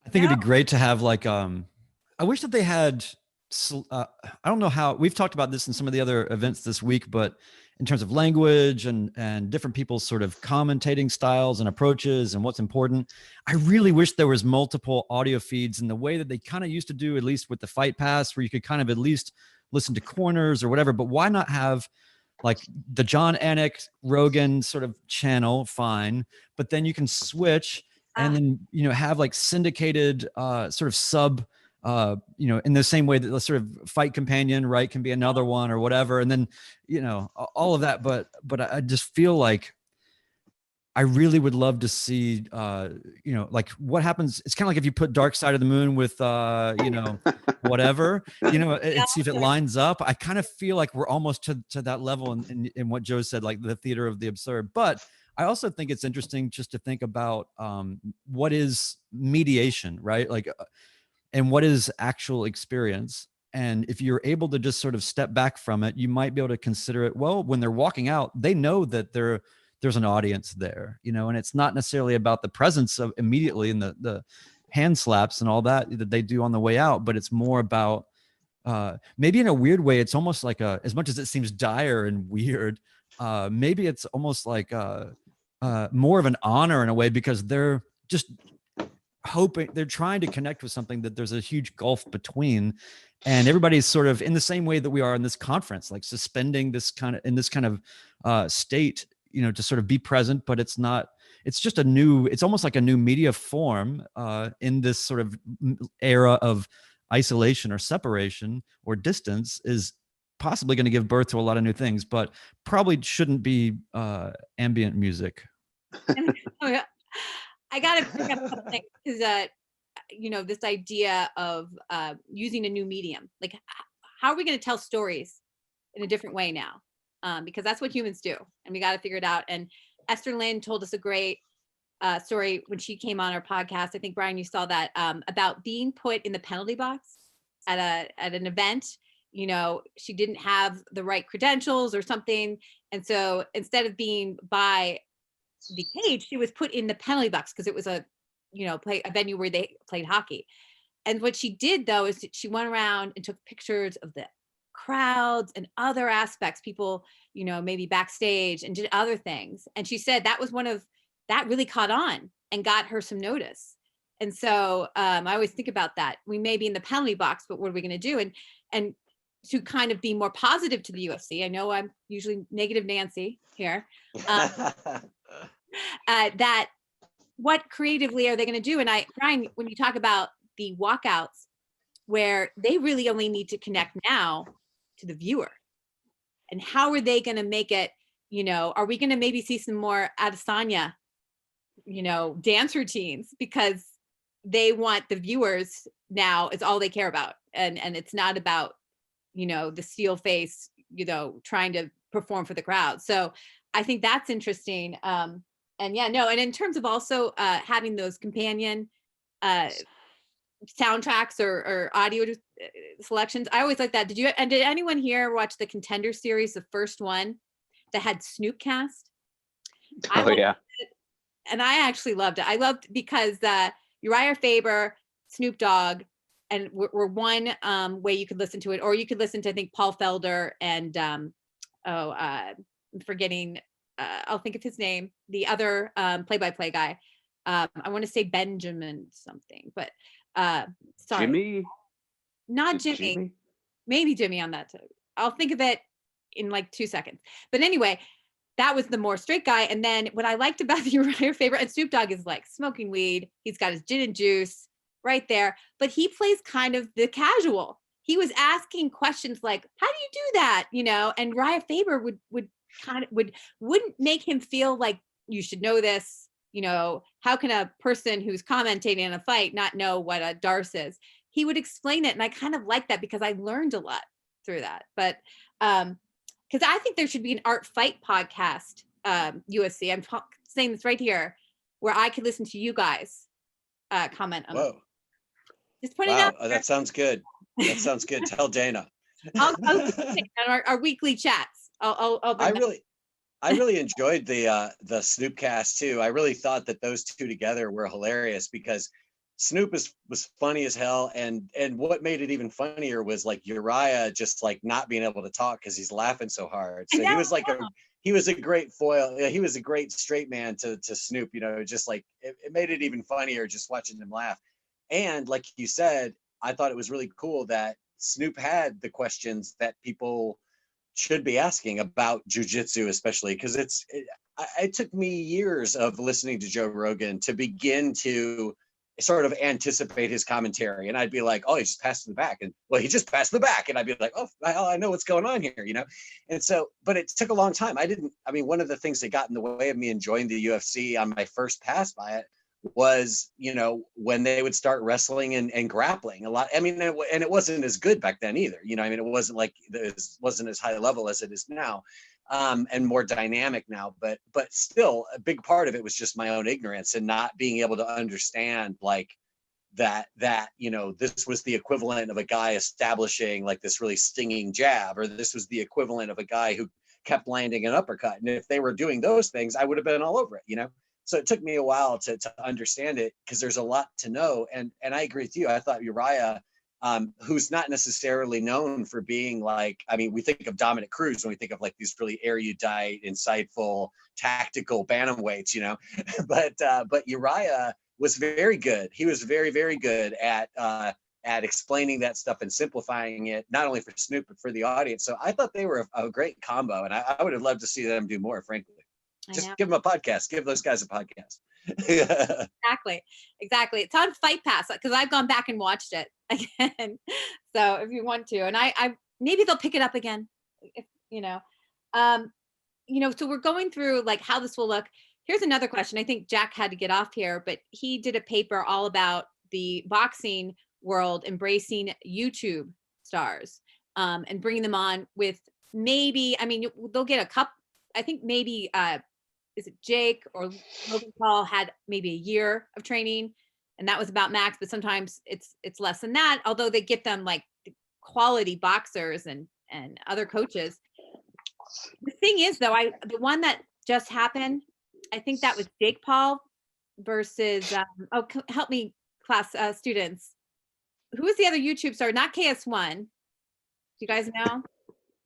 I think it'd be great to have like I wish that they had I don't know how we've talked about this in some of the other events this week, but in terms of language and different people's sort of commentating styles and approaches and what's important, I really wish there was multiple audio feeds in the way that they kind of used to do, at least with the Fight Pass, where you could kind of at least listen to corners or whatever. But why not have like the John Anik Rogan sort of channel? Fine, but then you can switch and then, you know, have like syndicated sort of sub, you know, in the same way that the sort of Fight Companion, right, can be another one or whatever. And then, you know, all of that. But I just feel like I really would love to see, you know, like what happens. It's kind of like if you put Dark Side of the Moon with, you know, whatever, you know, and see if it lines up. I kind of feel like we're almost to that level in what Joe said, like the theater of the absurd. But I also think it's interesting just to think about what is mediation, right? Like, and what is actual experience. And if you're able to just sort of step back from it, you might be able to consider it. Well, when they're walking out, they know that there's an audience there, you know, and it's not necessarily about the presence of immediately in the hand slaps and all that they do on the way out, but it's more about maybe in a weird way, it's almost like as much as it seems dire and weird, maybe it's almost like more of an honor in a way, because they're just hoping, they're trying to connect with something that there's a huge gulf between, and everybody's sort of in the same way that we are in this conference, like suspending this kind of state, to sort of be present, but it's not, it's just it's almost like a new media form in this sort of era of isolation or separation or distance, is possibly going to give birth to a lot of new things, but probably shouldn't be ambient music. I got to pick up something, because this idea of using a new medium, like how are we going to tell stories in a different way now? Because that's what humans do, and we got to figure it out. And Esther Lynn told us a great story when she came on our podcast. I think, Brian, you saw that, about being put in the penalty box at an event. She didn't have the right credentials or something, and so instead of being by the cage, she was put in the penalty box because it was a venue where they played hockey. And what she did, though, is she went around and took pictures of the crowds and other aspects, people maybe backstage, and did other things. And she said that was that really caught on and got her some notice. And so I always think about that. We may be in the penalty box, but what are we going to do? And to kind of be more positive to the UFC, I know I'm usually negative Nancy here, that what creatively are they going to do? And Brian, when you talk about the walkouts, where they really only need to connect now to the viewer, and how are they going to make it, are we going to maybe see some more Adesanya, dance routines, because they want the viewers now, is all they care about. And it's not about, the steel face, trying to perform for the crowd. So I think that's interesting. And in terms of also having those companion soundtracks or audio selections, I always like that. Did anyone here watch the Contender series, the first one that had Snoop cast? Yeah. And I actually loved it. I loved because Uriah Faber, Snoop Dogg, and were one way you could listen to it, or you could listen to, I think, Paul Felder and I'm forgetting, I'll think of his name, the other play-by-play guy. I want to say Benjamin something, but sorry. Jimmy? Not Jimmy. Maybe Jimmy on that too. I'll think of it in like 2 seconds. But anyway, that was the more straight guy. And then what I liked about the Uriah Faber, and Snoop Dogg is like smoking weed. He's got his gin and juice right there, but he plays kind of the casual. He was asking questions like, how do you do that? And Uriah Faber wouldn't make him feel like, you should know this. How can a person who's commentating on a fight not know what a DARS is? He would explain it. And I kind of like that, because I learned a lot through that. But because I think there should be an art fight podcast, UFC. I'm saying this right here, where I could listen to you guys comment on it. Just put it out there. That sounds good. That sounds good. Tell Dana. I'll our weekly chats. I'll bring I really enjoyed the Snoopcast too. I really thought that those two together were hilarious, because Snoop was funny as hell, and what made it even funnier was like Uriah just like not being able to talk because he's laughing so hard. So he was like he was a great foil. He was a great straight man to Snoop. Just like it made it even funnier just watching him laugh. And like you said, I thought it was really cool that Snoop had the questions that people should be asking about jiu-jitsu, especially because it took me years of listening to Joe Rogan to begin to sort of anticipate his commentary. And I'd be like, oh, he just passed in the back. And well, he just passed the back. And I'd be like, oh, I know what's going on here, And so, but it took a long time. One of the things that got in the way of me enjoying the UFC on my first pass by it was, when they would start wrestling and grappling a lot. And it wasn't as good back then either. It wasn't like it wasn't as high level as it is now, and more dynamic now. But still, a big part of it was just my own ignorance and not being able to understand like that this was the equivalent of a guy establishing like this really stinging jab, or this was the equivalent of a guy who kept landing an uppercut. And if they were doing those things, I would have been all over it, So it took me a while to understand it, because there's a lot to know. And I agree with you. I thought Uriah, who's not necessarily known for being like, I mean, we think of Dominic Cruz when we think of like these really erudite, insightful, tactical bantamweights, you know, but Uriah was very good. He was very, very good at explaining that stuff and simplifying it, not only for Snoop, but for the audience. So I thought they were a great combo, and I would have loved to see them do more, frankly. Just give them a podcast. Give those guys a podcast. Exactly. It's on Fight Pass, because I've gone back and watched it again. So if you want to, and I maybe they'll pick it up again, if, so we're going through like how this will look. Here's another question. I think Jack had to get off here, but he did a paper all about the boxing world embracing YouTube stars, and bringing them on with maybe, I mean, they'll get a couple, I think maybe, is it Jake or Logan Paul had maybe a year of training, and that was about max, but sometimes it's less than that, although they get them like quality boxers and other coaches. The thing is though, the one that just happened, I think that was Jake Paul versus, help me class students. Who was the other YouTube star? Not KS1. Do you guys know?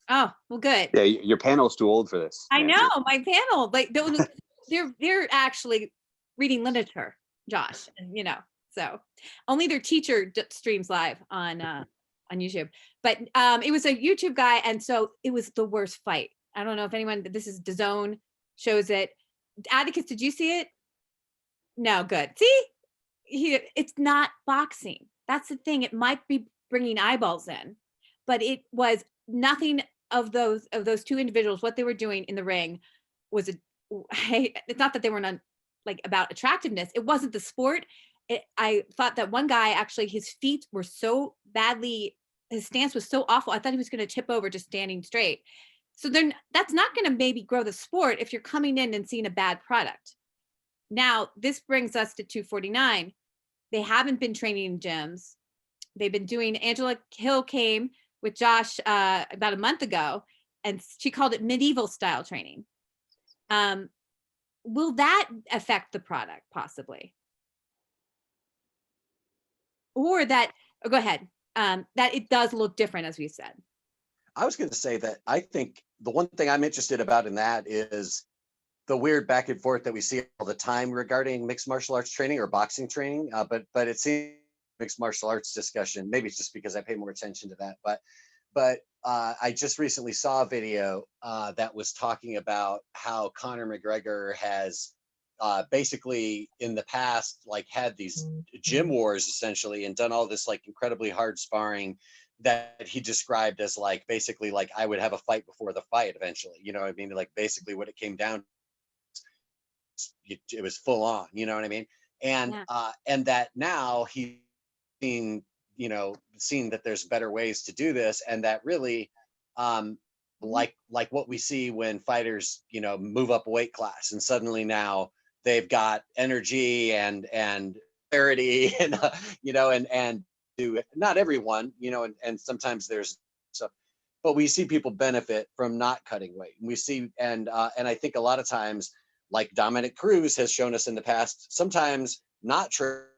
Oh, well, good. Yeah, your panel's too old for this. I know, my panel, like they're actually reading literature, Josh, and so only their teacher streams live on YouTube. But it was a YouTube guy, and so it was the worst fight. I don't know if anyone, this is DAZN shows it. Atticus, did you see it? No, good. See, it's not boxing. That's the thing. It might be bringing eyeballs in, but it was nothing of those two individuals. What they were doing in the ring was it's not that they were not like about attractiveness. It wasn't the sport. I thought that one guy, actually, his feet were so badly, his stance was so awful. I thought he was going to tip over just standing straight. So then that's not going to maybe grow the sport if you're coming in and seeing a bad product. Now, this brings us to 249. They haven't been training in gyms. They've been doing, Angela Hill came with Josh about a month ago, and she called it medieval style training. Will that affect the product possibly? Or that, go ahead, that it does look different, as we said. I was going to say that I think the one thing I'm interested about in that is the weird back and forth that we see all the time regarding mixed martial arts training or boxing training. But it seems mixed martial arts discussion, maybe it's just because I pay more attention to that. But I just recently saw a video that was talking about how Conor McGregor has basically in the past, like, had these gym wars essentially and done all this like incredibly hard sparring that he described as like basically like I would have a fight before the fight eventually, you know what I mean? Like basically what it came down to, it was full on, you know what I mean? And and that now he's seen that there's better ways to do this, and that really like what we see when fighters move up a weight class and suddenly now they've got energy and clarity and and do not everyone, and sometimes there's stuff, but we see people benefit from not cutting weight. And we see, and I think a lot of times, like Dominic Cruz has shown us in the past, sometimes not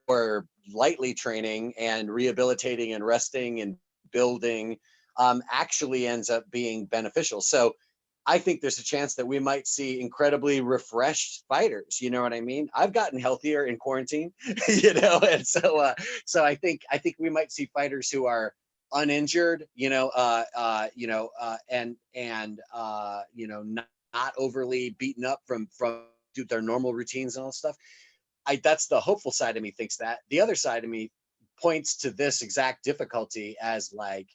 or lightly training and rehabilitating and resting and building actually ends up being beneficial. So I think there's a chance that we might see incredibly refreshed fighters. You know what I mean? I've gotten healthier in quarantine, and so I think we might see fighters who are uninjured, not overly beaten up from their normal routines and all stuff. That's the hopeful side of me thinks that. The other side of me points to this exact difficulty as like,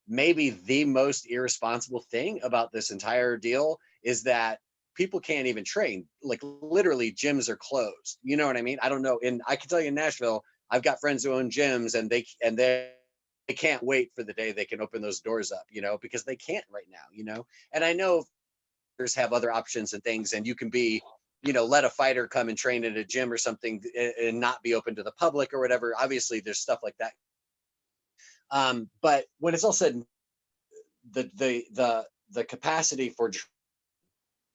maybe the most irresponsible thing about this entire deal is that people can't even train. Like literally gyms are closed. You know what I mean? I don't know. And I can tell you in Nashville, I've got friends who own gyms and they can't wait for the day they can open those doors up, because they can't right now, and I know there's have other options and things, and you can be, let a fighter come and train at a gym or something and not be open to the public or whatever. Obviously there's stuff like that. But when it's all said, the capacity for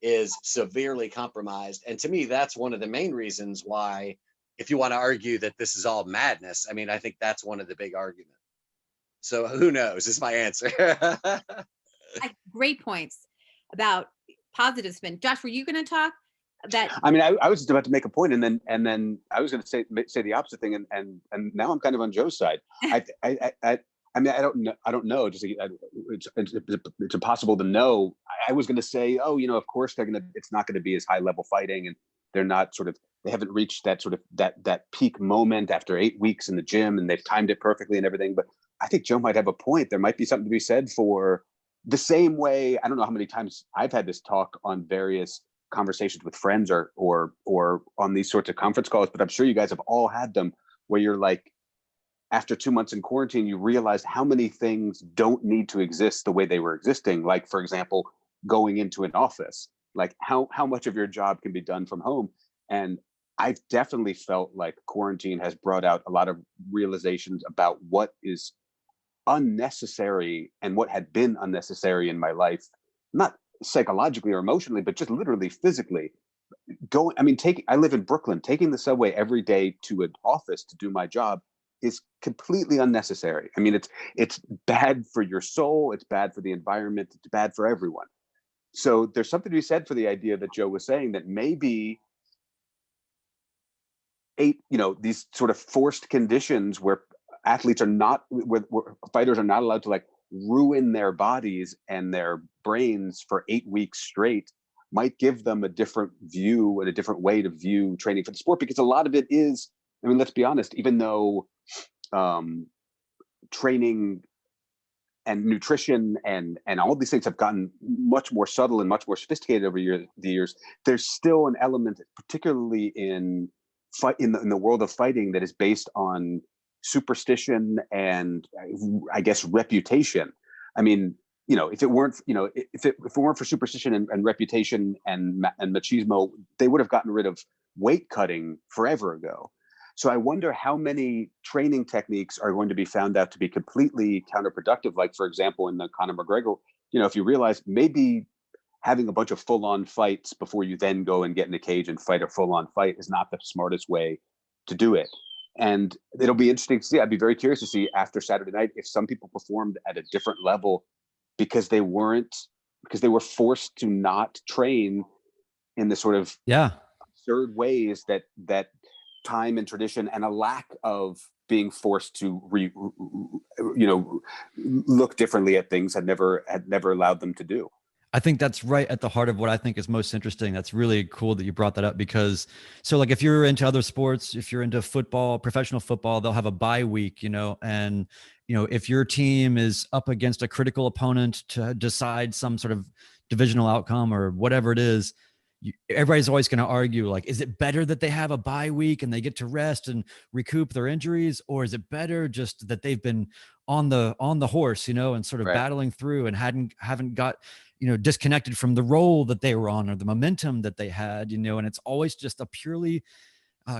is severely compromised. And to me, that's one of the main reasons why, if you want to argue that this is all madness, I mean, I think that's one of the big arguments. So who knows is my answer. Great points about positive spin. Josh, were you going to talk? That I mean, I was just about to make a point, and then I was going to say the opposite thing, and now I'm kind of on Joe's side. I mean, I don't know. Just it's impossible to know. I was going to say, oh, you know, of course it's not going to be as high level fighting, and they haven't reached that sort of that peak moment after 8 weeks in the gym, and they've timed it perfectly and everything. But I think Joe might have a point. There might be something to be said for the same way. I don't know how many times I've had this talk on various conversations with friends or on these sorts of conference calls, but I'm sure you guys have all had them where you're like, after 2 months in quarantine, you realize how many things don't need to exist the way they were existing. Like, for example, going into an office, like how much of your job can be done from home. And I've definitely felt like quarantine has brought out a lot of realizations about what is unnecessary and what had been unnecessary in my life, not psychologically or emotionally, but just literally physically. I live in Brooklyn. Taking the subway every day to an office to do my job is completely unnecessary. I mean, it's bad for your soul, it's bad for the environment, it's bad for everyone. So there's something to be said for the idea that Joe was saying, that maybe these sort of forced conditions where fighters are not allowed to like ruin their bodies and their brains for 8 weeks straight might give them a different view and a different way to view training for the sport, because a lot of it is, I mean, let's be honest, even though training and nutrition and all these things have gotten much more subtle and much more sophisticated over the years, there's still an element, particularly in the world of fighting, that is based on superstition and I guess reputation. I mean, if it weren't for superstition and reputation and machismo, they would have gotten rid of weight cutting forever ago. So I wonder how many training techniques are going to be found out to be completely counterproductive. Like, for example, in the Conor McGregor, if you realize maybe having a bunch of full-on fights before you then go and get in a cage and fight a full-on fight is not the smartest way to do it. And it'll be interesting to see. I'd be very curious to see after Saturday night if some people performed at a different level because they were forced to not train in the sort of absurd ways that time and tradition and a lack of being forced to look differently at things had never allowed them to do. I think that's right at the heart of what I think is most interesting. That's really cool that you brought that up, because so like if you're into other sports, if you're into football, professional football, they'll have a bye week, and if your team is up against a critical opponent to decide some sort of divisional outcome or whatever it is, everybody's always going to argue, like, is it better that they have a bye week and they get to rest and recoup their injuries, or is it better just that they've been on the horse, and sort of battling through and haven't got disconnected from the role that they were on or the momentum that they had, and it's always just a purely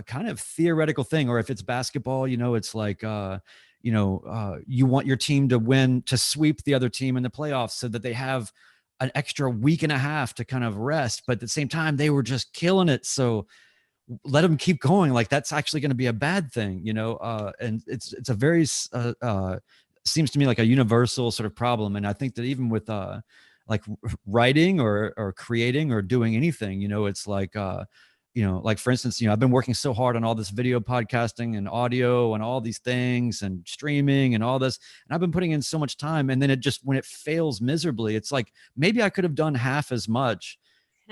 kind of theoretical thing. Or if it's basketball, it's like, you want your team to win, to sweep the other team in the playoffs so that they have an extra week and a half to kind of rest. But at the same time, they were just killing it. So let them keep going. Like, that's actually going to be a bad thing, and it's a very, seems to me like a universal sort of problem. And I think that even with, like writing or creating or doing anything, it's like, like for instance, I've been working so hard on all this video podcasting and audio and all these things and streaming and all this, and I've been putting in so much time. And then when it fails miserably, it's like, maybe I could have done half as much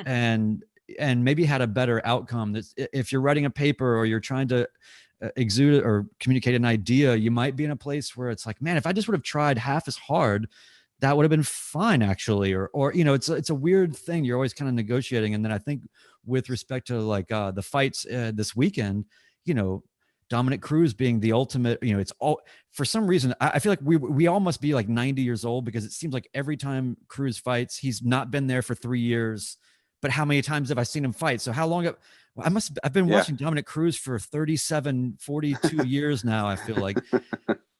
and maybe had a better outcome. That if you're writing a paper or you're trying to exude or communicate an idea, you might be in a place where it's like, man, if I just would have tried half as hard, that would have been fine, actually. Or it's a weird thing. You're always kind of negotiating. And then I think with respect to like the fights this weekend, Dominic Cruz being the ultimate, it's all, for some reason, I feel like we all must be like 90 years old, because it seems like every time Cruz fights, he's not been there for 3 years. But how many times have I seen him fight? So how long I've been watching Dominic Cruz for 37, 42 years now, I feel like.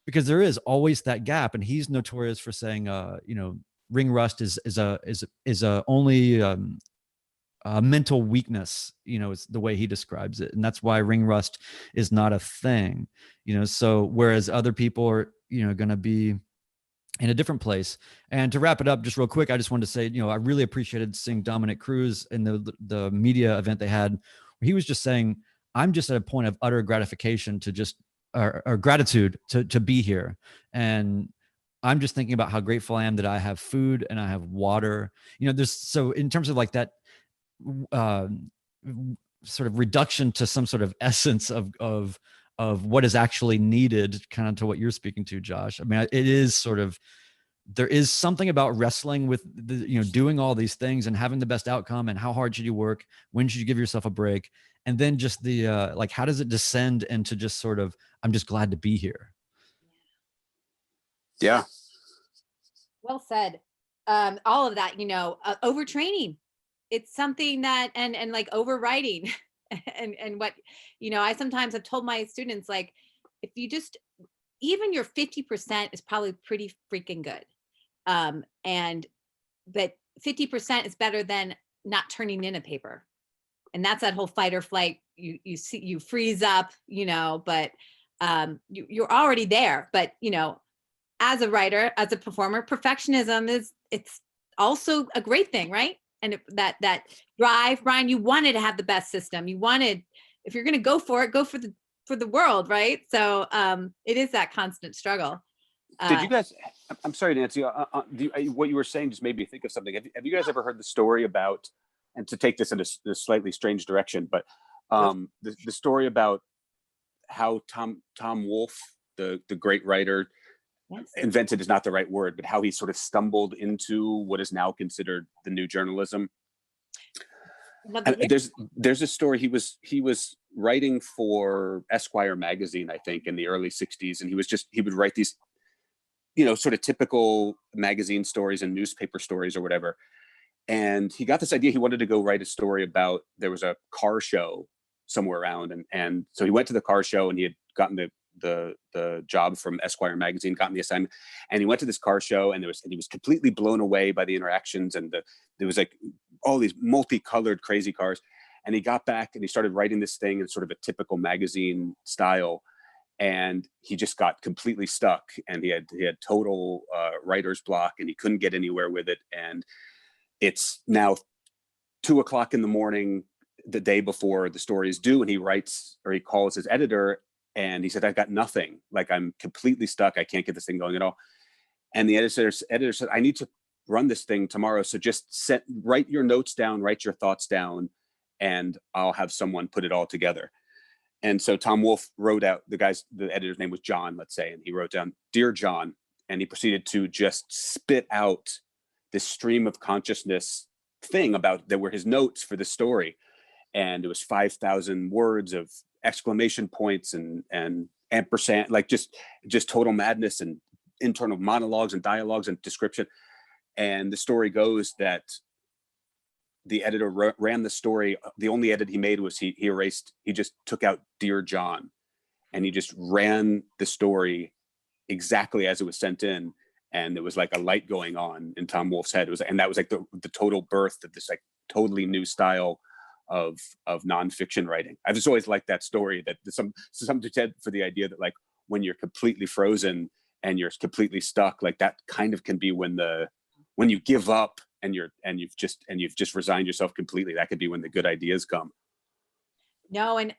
Because there is always that gap, and he's notorious for saying, ring rust is only mental weakness, is the way he describes it. And that's why ring rust is not a thing, so whereas other people are, going to be in a different place. And to wrap it up just real quick, I just wanted to say, I really appreciated seeing Dominic Cruz in the media event they had, where he was just saying, I'm just at a point of utter gratification to just, or gratitude to be here. And I'm just thinking about how grateful I am that I have food and I have water, so in terms of like that, sort of reduction to some sort of essence of what is actually needed, kind of to what you're speaking to, Josh. I mean, it is sort of, there is something about wrestling with doing all these things and having the best outcome, and how hard should you work? When should you give yourself a break? And then just the, like, how does it descend into just sort of, I'm just glad to be here. Yeah. Well said. All of that, overtraining. It's something that, and like overwriting and what, I sometimes have told my students, like, if you just, even your 50% is probably pretty freaking good. But 50% is better than not turning in a paper. And that's that whole fight or flight. You see, you freeze up, but you're already there. But, as a writer, as a performer, perfectionism it's also a great thing, right? And that drive, Brian, you wanted to have the best system. You wanted, if you're going to go for it, go for the world, right? So it is that constant struggle. Did you guys, I'm sorry, Nancy, what you were saying just made me think of something. Have you guys ever heard the story about, and to take this in a slightly strange direction, but the story about how Tom Wolfe, the great writer, invented is not the right word, but how he sort of stumbled into what is now considered the new journalism. There's a story. He was writing for Esquire magazine, I think, in the early 60s, and he would write these, sort of typical magazine stories and newspaper stories or whatever. And he got this idea. He wanted to go write a story about, there was a car show somewhere around, and so he went to the car show, and he had gotten the job from Esquire magazine, gotten the assignment, and he went to this car show, and he was completely blown away by the interactions, and there was like all these multicolored crazy cars. And he got back and he started writing this thing in sort of a typical magazine style, and he just got completely stuck, and he had total writer's block, and he couldn't get anywhere with it. And it's now 2:00 in the morning, the day before the story is due, and he calls his editor, and he said, I've got nothing. Like, I'm completely stuck. I can't get this thing going at all. And the editor said, I need to run this thing tomorrow. So just write your notes down, write your thoughts down, and I'll have someone put it all together. And so Tom Wolfe wrote out, the editor's name was John, let's say, and he wrote down, Dear John, and he proceeded to just spit out this stream of consciousness thing that were his notes for the story. And it was 5,000 words of exclamation points and ampersand, like just total madness and internal monologues and dialogues and description. And the story goes that the editor ran the story. The only edit he made was he just took out Dear John, and he just ran the story exactly as it was sent in. And it was like a light going on in Tom Wolfe's head. And that was like the total birth of this like totally new style of nonfiction writing. I've just always liked that story, that something said for the idea that, like, when you're completely frozen and you're completely stuck, like that kind of can be when you give up and you've just resigned yourself completely. That could be when the good ideas come. No, and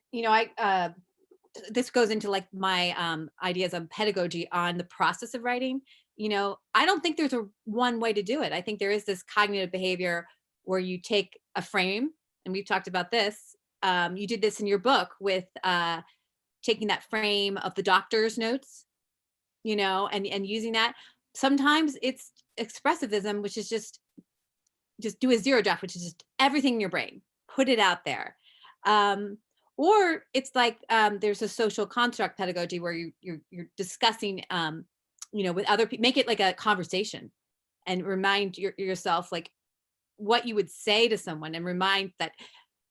this goes into like my ideas on pedagogy on the process of writing. I don't think there's one way to do it. I think there is this cognitive behavior where you take a frame, and we've talked about this. You did this in your book with taking that frame of the doctor's notes, and using that. Sometimes it's expressivism, which is just do a zero draft, which is just everything in your brain, put it out there. Or it's like there's a social construct pedagogy where you're discussing, with other people, make it like a conversation, and remind yourself like what you would say to someone, and remind that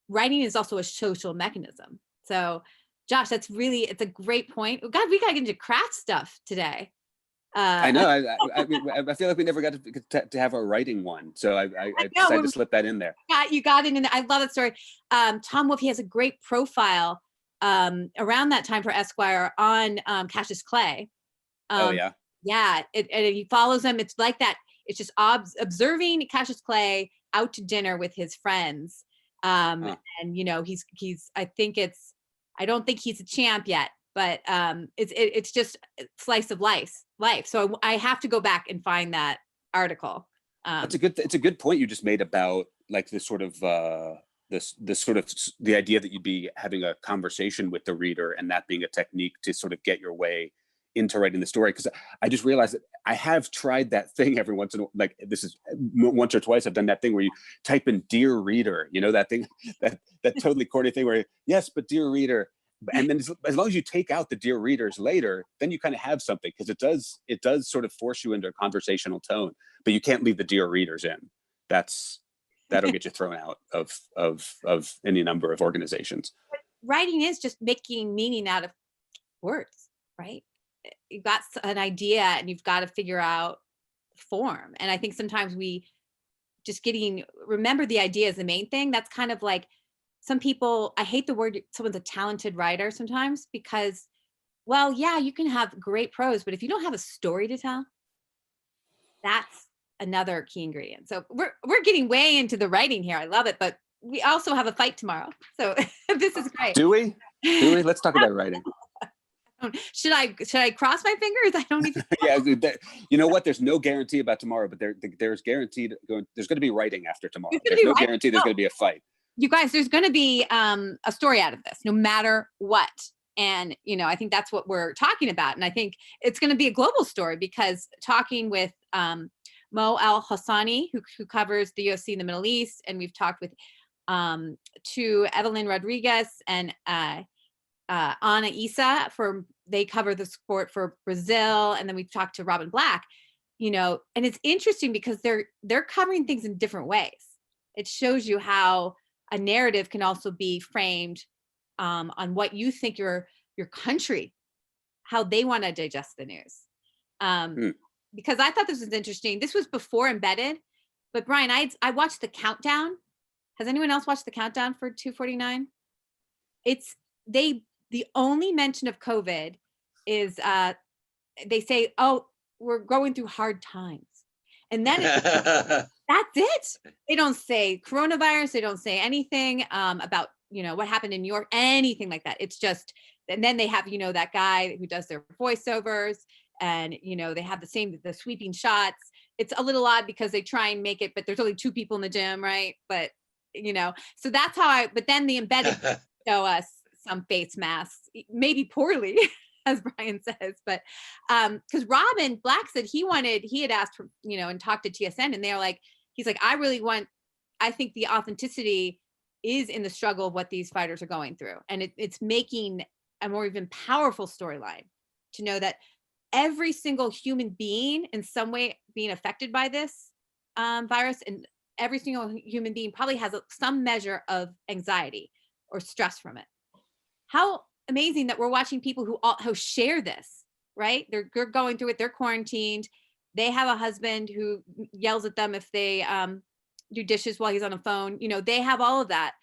writing is also a social mechanism. So Josh, it's a great point. God, we got into craft stuff today. I know. I feel like we never got to have a writing one, so I decided to slip that in there. You got it in there. I love that story. Tom Wolfe, he has a great profile around that time for Esquire on Cassius Clay. Oh yeah. Yeah, and he follows him. It's like that. It's just observing Cassius Clay out to dinner with his friends. And you know, he's I don't think he's a champ yet, but it's just a slice of life. So I have to go back and find that article. It's a good point you just made about like this sort of the idea that you'd be having a conversation with the reader and that being a technique to sort of get your way into writing the story. Because I just realized that I have tried that thing every once in a while. Like this is once or twice I've done that thing where you type in "Dear Reader," you know, that thing, that totally corny thing where yes, but dear reader. And then as long as you take out the dear readers later, then you kind of have something, because it does sort of force you into a conversational tone, but you can't leave the dear readers in. That'll get you thrown out of any number of organizations. Writing is just making meaning out of words, right? You've got an idea and you've got to figure out form. And I think sometimes we just remember the idea is the main thing. That's kind of like, some people, I hate the word someone's a talented writer sometimes, because, well, yeah, you can have great prose, but if you don't have a story to tell, that's another key ingredient. So we're getting way into the writing here. I love it, but we also have a fight tomorrow. So this is great. Do we? Let's talk about writing. Should I cross my fingers? I don't even know. Yeah, you know what? There's no guarantee about tomorrow, but there's guaranteed there's going to be writing after tomorrow. There's no guarantee there's going to be a fight. You guys, there's going to be a story out of this, no matter what. And, you know, I think that's what we're talking about. And I think it's going to be a global story, because talking with Mo Al-Hassani, who covers the UFC in the Middle East, and we've talked with to Evelyn Rodriguez and Ana Issa, they cover the sport for Brazil. And then we've talked to Robin Black, you know, and it's interesting because they're covering things in different ways. It shows you how a narrative can also be framed on what you think your country, how they want to digest the news. Because I thought this was interesting. This was before Embedded, but Brian, I watched the countdown. Has anyone else watched the countdown for 249? The only mention of COVID is they say, oh, we're going through hard times. And then that's it. They don't say coronavirus. They don't say anything about, you know, what happened in New York, anything like that. It's just, and then they have, you know, that guy who does their voiceovers, and, you know, they have the sweeping shots. It's a little odd because they try and make it, but there's only 2 people in the gym, right? But, you know, so that's how but then the Embedded show us some face masks, maybe poorly, as Brian says, but because Robin Black said he had asked for, you know, and talked to TSN, and they're like, he's like, I think the authenticity is in the struggle of what these fighters are going through. And it's making a more even powerful storyline to know that every single human being in some way being affected by this virus, and every single human being probably has some measure of anxiety or stress from it. How amazing that we're watching people who share this, right? They're going through it. They're quarantined. They have a husband who yells at them if they do dishes while he's on a phone. You know, they have all of that.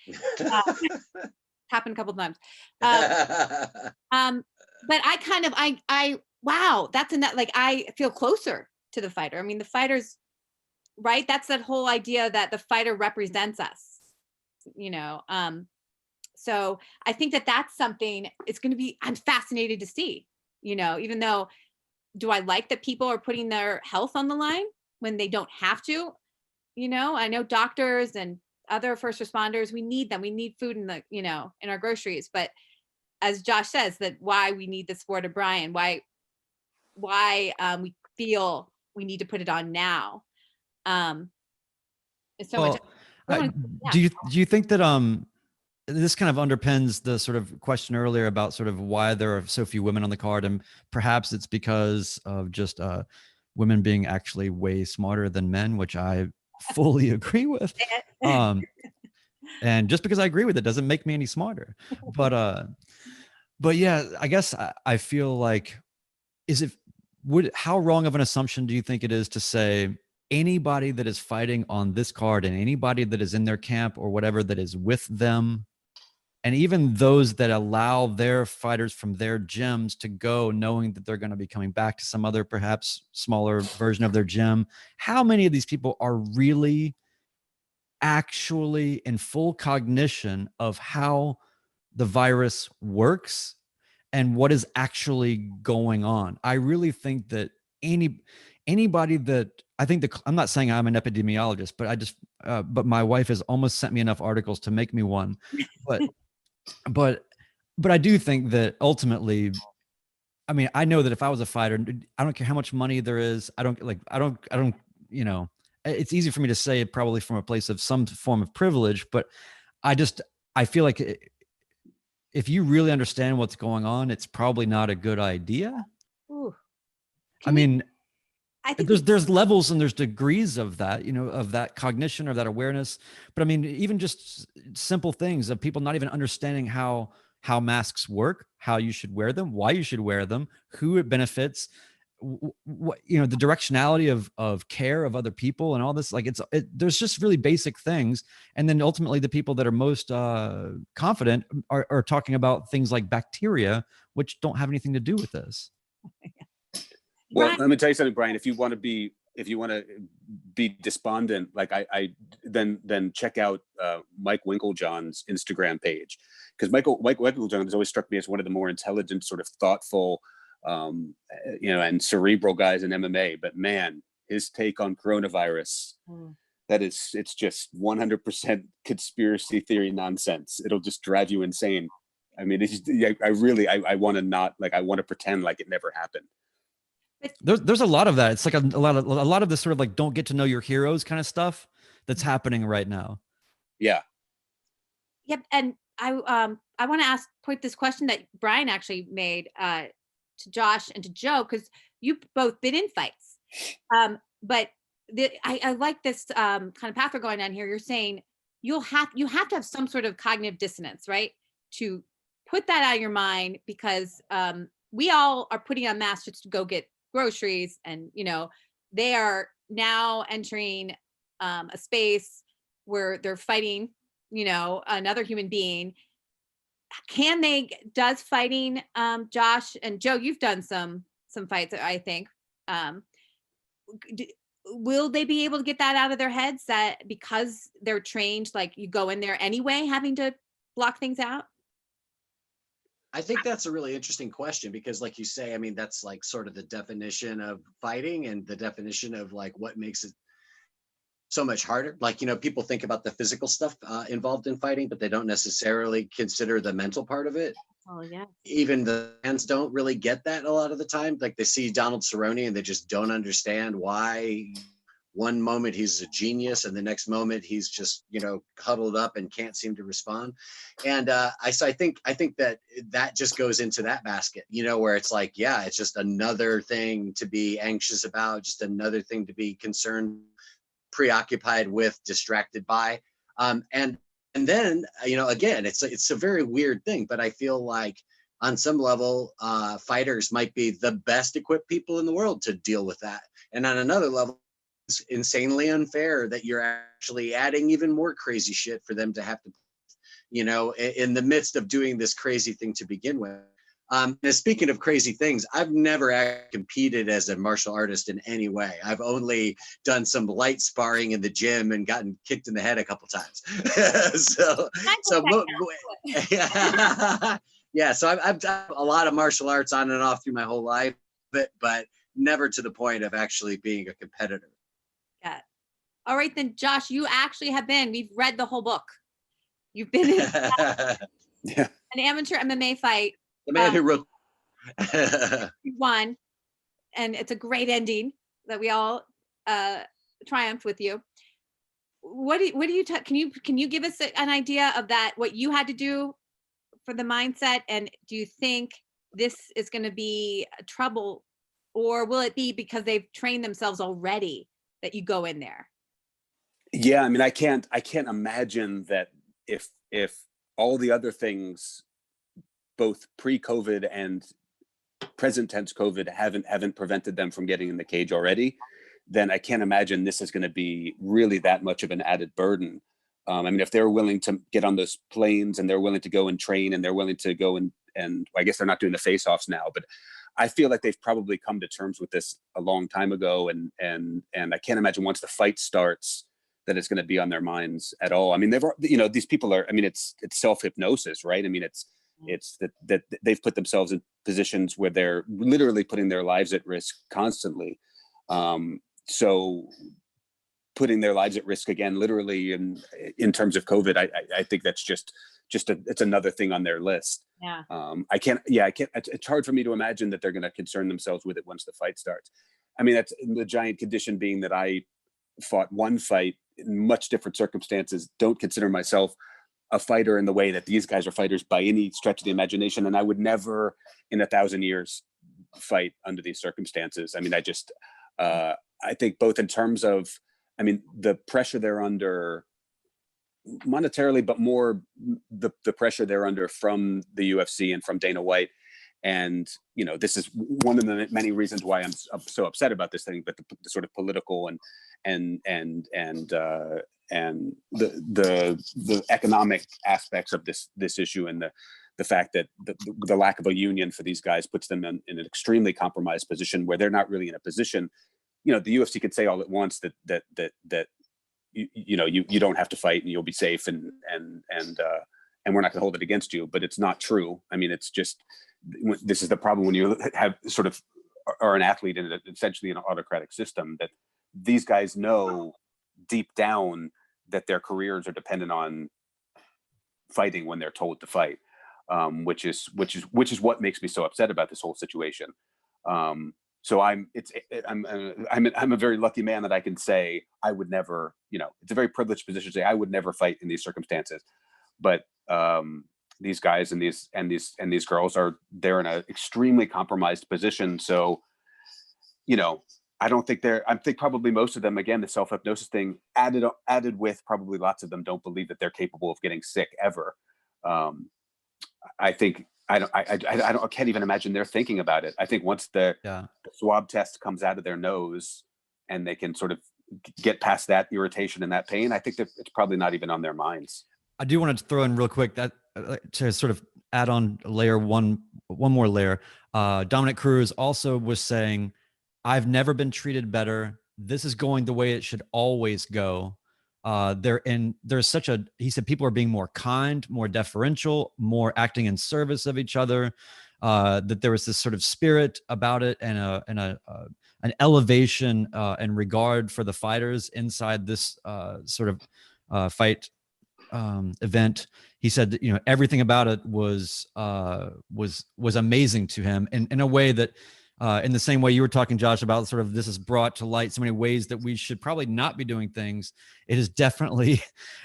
Happened a couple of times. But wow, that's like, I feel closer to the fighter. I mean, the fighters, right? That's that whole idea that the fighter represents us, you know? So I think that's something I'm fascinated to see, you know, even though, do I like that people are putting their health on the line when they don't have to? You know, I know doctors and other first responders, we need them. We need food in our groceries. But as Josh says, that why we need the sport of Brian, why we feel we need to put it on now. It's so much. Do you think that this kind of underpins the sort of question earlier about sort of why there are so few women on the card, and perhaps it's because of just women being actually way smarter than men, which I fully agree with. And just because I agree with it doesn't make me any smarter. But yeah, I guess I feel like, how wrong of an assumption do you think it is to say anybody that is fighting on this card and anybody that is in their camp or whatever that is with them, and even those that allow their fighters from their gyms to go knowing that they're going to be coming back to some other perhaps smaller version of their gym, how many of these people are really actually in full cognition of how the virus works and what is actually going on? I really think that anybody that I think I'm not saying I'm an epidemiologist, but but my wife has almost sent me enough articles to make me one. But I do think that ultimately, I mean, I know that if I was a fighter, I don't care how much money there is. I don't, you know, it's easy for me to say it probably from a place of some form of privilege, but I feel like if you really understand what's going on, it's probably not a good idea. Ooh. I mean, I think there's levels and there's degrees of that, you know, of that cognition or that awareness. But I mean, even just simple things of people not even understanding how masks work, how you should wear them, why you should wear them, who it benefits, what, you know, the directionality of care of other people and all this. Like there's just really basic things. And then ultimately the people that are most confident are talking about things like bacteria, which don't have anything to do with this. Well, let me tell you something, Brian. If you want to be despondent, like I then check out Mike Winklejohn's Instagram page, because Mike Winklejohn has always struck me as one of the more intelligent, sort of thoughtful, you know, and cerebral guys in MMA. But man, his take on coronavirus, it's just 100% conspiracy theory nonsense. It'll just drive you insane. I mean, I want to pretend like it never happened. There's a lot of that. It's like a lot of this sort of like don't get to know your heroes kind of stuff that's happening right now. Yeah. Yep. And I want to point this question that Brian actually made to Josh and to Joe, because you've both been in fights. But I like this kind of path we're going on here. You're saying you have to have some sort of cognitive dissonance, right? To put that out of your mind, because we all are putting on masks just to go get groceries, and you know, they are now entering a space where they're fighting, you know, another human being. Does fighting, Josh and Joe, you've done some fights, I think, will they be able to get that out of their heads, that because they're trained, like you go in there anyway having to block things out? I think that's a really interesting question, because like you say, I mean, that's like sort of the definition of fighting and the definition of like what makes it so much harder. Like, you know, people think about the physical stuff involved in fighting, but they don't necessarily consider the mental part of it. Oh yeah. Even the fans don't really get that a lot of the time. Like they see Donald Cerrone and they just don't understand why one moment he's a genius and the next moment he's just, you know, huddled up and can't seem to respond. And I think that just goes into that basket, you know, where it's like, yeah, it's just another thing to be anxious about, just another thing to be concerned, preoccupied with, distracted by. And then, you know, again, it's a very weird thing, but I feel like on some level, fighters might be the best equipped people in the world to deal with that. And on another level, it's insanely unfair that you're actually adding even more crazy shit for them to have to, you know, in the midst of doing this crazy thing to begin with. And speaking of crazy things, I've never competed as a martial artist in any way. I've only done some light sparring in the gym and gotten kicked in the head a couple times. Yeah, so I've done a lot of martial arts on and off through my whole life, but never to the point of actually being a competitor. Yeah. All right, then, Josh, you actually have been. We've read the whole book. You've been in an amateur MMA fight. The man who wrote. You won, and it's a great ending that we all triumphed with you. What do you can you give us an idea of that? What you had to do for the mindset, and do you think this is going to be trouble, or will it be because they've trained themselves already that you go in there? Yeah, I mean, I can't imagine that if all the other things, both pre-COVID and present tense COVID haven't prevented them from getting in the cage already, then I can't imagine this is going to be really that much of an added burden. I mean, if they're willing to get on those planes and they're willing to go and train and they're willing to go and I guess they're not doing the face-offs now, but I feel like they've probably come to terms with this a long time ago. And I can't imagine once the fight starts that it's going to be on their minds at all. I mean, these people are, I mean, it's self-hypnosis, right? I mean, it's that they've put themselves in positions where they're literally putting their lives at risk constantly. So putting their lives at risk again, literally in terms of COVID, I think that's it's another thing on their list. Yeah. I can't, it's hard for me to imagine that they're going to concern themselves with it once the fight starts. I mean, that's the giant condition being that I fought one fight in much different circumstances, don't consider myself a fighter in the way that these guys are fighters by any stretch of the imagination. And I would never in 1,000 years fight under these circumstances. I mean, I think both in terms of, I mean, the pressure they're under monetarily, but more the pressure they're under from the UFC and from Dana White. And, this is one of the many reasons why I'm so upset about this thing, but the sort of political and the economic aspects of this issue, and the fact that the lack of a union for these guys puts them in an extremely compromised position where they're not really in a position. The UFC could say all at once that you don't have to fight and you'll be safe and we're not going to hold it against you, but it's not true. I mean, it's just, this is the problem when you have sort of are an athlete in essentially an autocratic system, that these guys know deep down that their careers are dependent on fighting when they're told to fight, which is what makes me so upset about this whole situation. So I'm a very lucky man that I can say I would never, it's a very privileged position to say I would never fight in these circumstances. But these guys and these girls they're in an extremely compromised position. So, I think probably most of them, again, the self-hypnosis thing added with probably lots of them don't believe that they're capable of getting sick ever. I think I can't even imagine they're thinking about it. I think once the swab test comes out of their nose and they can sort of get past that irritation and that pain, I think that it's probably not even on their minds. I do want to throw in real quick that to sort of add on one more layer. Dominic Cruz also was saying, I've never been treated better. This is going the way it should always go. He said people are being more kind, more deferential, more acting in service of each other, that there was this sort of spirit about it and an elevation and regard for the fighters inside this sort of fight event. He said that, everything about it was amazing to him, and in a way that in the same way you were talking, Josh, about sort of this has brought to light so many ways that we should probably not be doing things. It is definitely,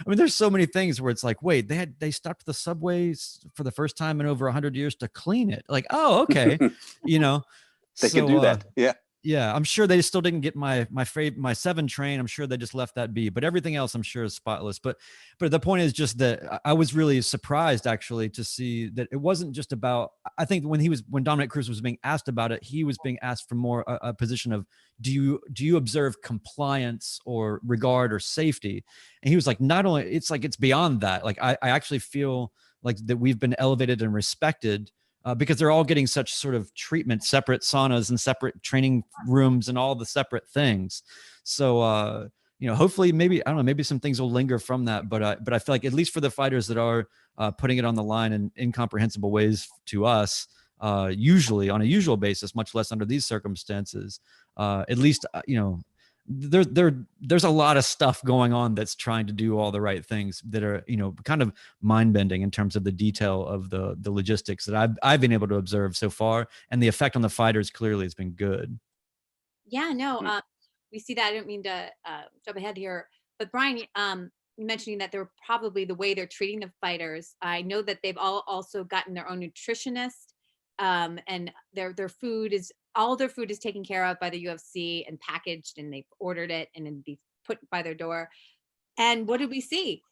I mean, there's so many things where it's like, wait, they stopped the subways for the first time in over 100 years to clean it. Like, oh, okay. They can do that. Yeah. Yeah, I'm sure they still didn't get my 7 train. I'm sure they just left that be, but everything else I'm sure is spotless. But the point is just that I was really surprised actually to see that it wasn't just about, I think when Dominic Cruz was being asked about it, he was being asked for more a position of, do you observe compliance or regard or safety? And he was like, not only, it's like, it's beyond that. Like, I actually feel like that we've been elevated and respected because they're all getting such sort of treatment, separate saunas and separate training rooms and all the separate things. So, hopefully maybe some things will linger from that, but I feel like at least for the fighters that are putting it on the line in incomprehensible ways to us, usually on a usual basis, much less under these circumstances, at least, there's a lot of stuff going on that's trying to do all the right things that are, kind of mind bending in terms of the detail of the logistics that I've been able to observe so far. And the effect on the fighters clearly has been good. Yeah, no, we see that. I don't mean to jump ahead here, but Brian, mentioning that they're probably the way they're treating the fighters. I know that they've all also gotten their own nutritionist, and their food is, all their food is taken care of by the UFC and packaged, and they've ordered it and then be put by their door. And what did we see?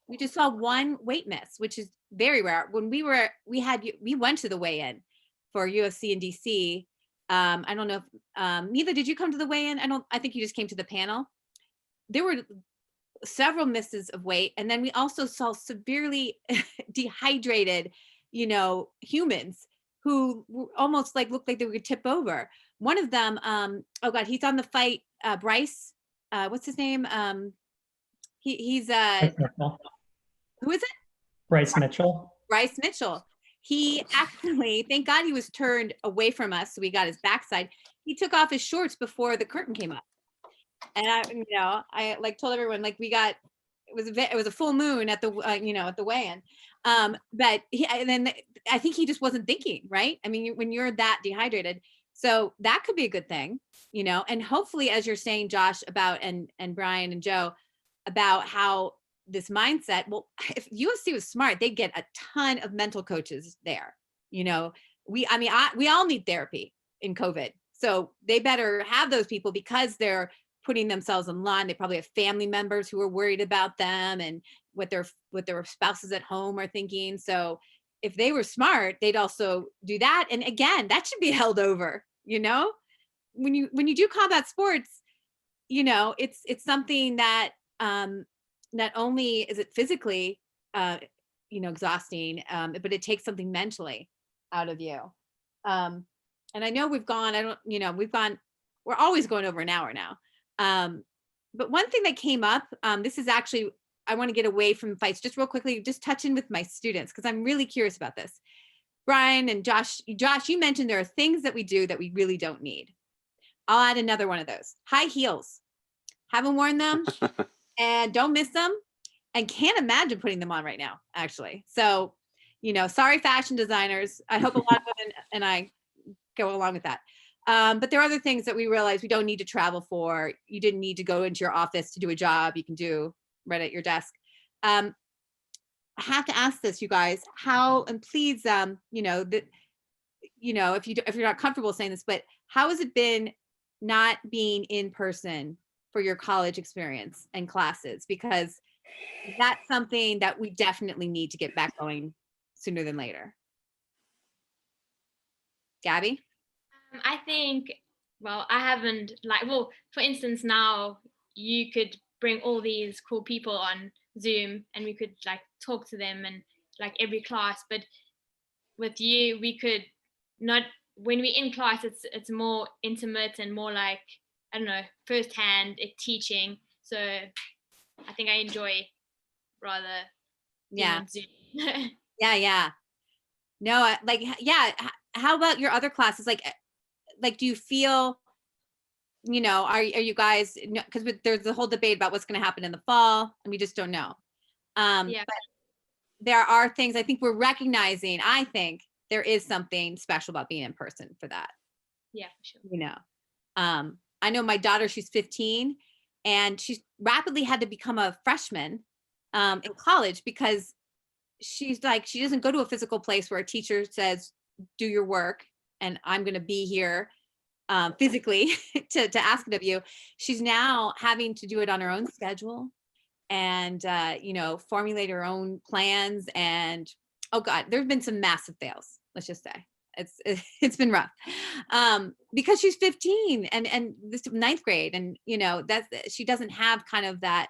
We just saw one weight miss, which is very rare. When we went to the weigh-in, for UFC in DC. I don't know if Mila, did you come to the weigh-in? I think you just came to the panel. There were several misses of weight, and then we also saw severely dehydrated, humans who almost like looked like they would tip over. One of them, oh God, he's on the fight, Bryce. What's his name? He's who is it? Bryce Mitchell. Bryce Mitchell. He actually, thank God he was turned away from us, so we got his backside. He took off his shorts before the curtain came up. And I like told everyone, like, it was a full moon at the at the weigh-in. But then I think he just wasn't thinking, right? I mean, when you're that dehydrated, so that could be a good thing, and hopefully, as you're saying, Josh, about and Brian and Joe, about how this mindset, well, if UFC was smart, they'd get a ton of mental coaches there. We all need therapy in COVID. So they better have those people, because they're putting themselves in line. They probably have family members who are worried about them and what their spouses at home are thinking. So if they were smart, they'd also do that. And again, that should be held over, when you do combat sports, it's something that not only is it physically, exhausting, but it takes something mentally out of you. And I know we're always going over an hour now. But one thing that came up, this is actually, I want to get away from fights just real quickly, just touch in with my students, because I'm really curious about this. Brian and Josh, you mentioned there are things that we do that we really don't need. I'll add another one of those. High heels. Haven't worn them and don't miss them, and can't imagine putting them on right now, actually. So, sorry, fashion designers. I hope a lot of women and I go along with that. But there are other things that we realize we don't need to travel for. You didn't need to go into your office to do a job you can do right at your desk. I have to ask this, you guys, how, and please, if you're not comfortable saying this, but how has it been not being in person for your college experience and classes? Because that's something that we definitely need to get back going sooner than later. Gabby? I think, I haven't for instance, now you could bring all these cool people on Zoom and we could talk to them and every class, but with you, we could not, when we're in class, it's more intimate and more firsthand teaching. So I think I enjoy rather Yeah. Zoom. Yeah. No, how about your other classes? Do you feel, are you guys, because there's the whole debate about what's going to happen in the fall and we just don't know. But there are things I think we're recognizing. I think there is something special about being in person for that. Yeah, for sure. I know my daughter, she's 15 and she's rapidly had to become a freshman in college, because she's she doesn't go to a physical place where a teacher says, do your work and I'm going to be here physically to ask it of you. She's now having to do it on her own schedule and, formulate her own plans. And, oh God, there've been some massive fails. Let's just say it's been rough because she's 15 and this 9th grade. And, she doesn't have kind of that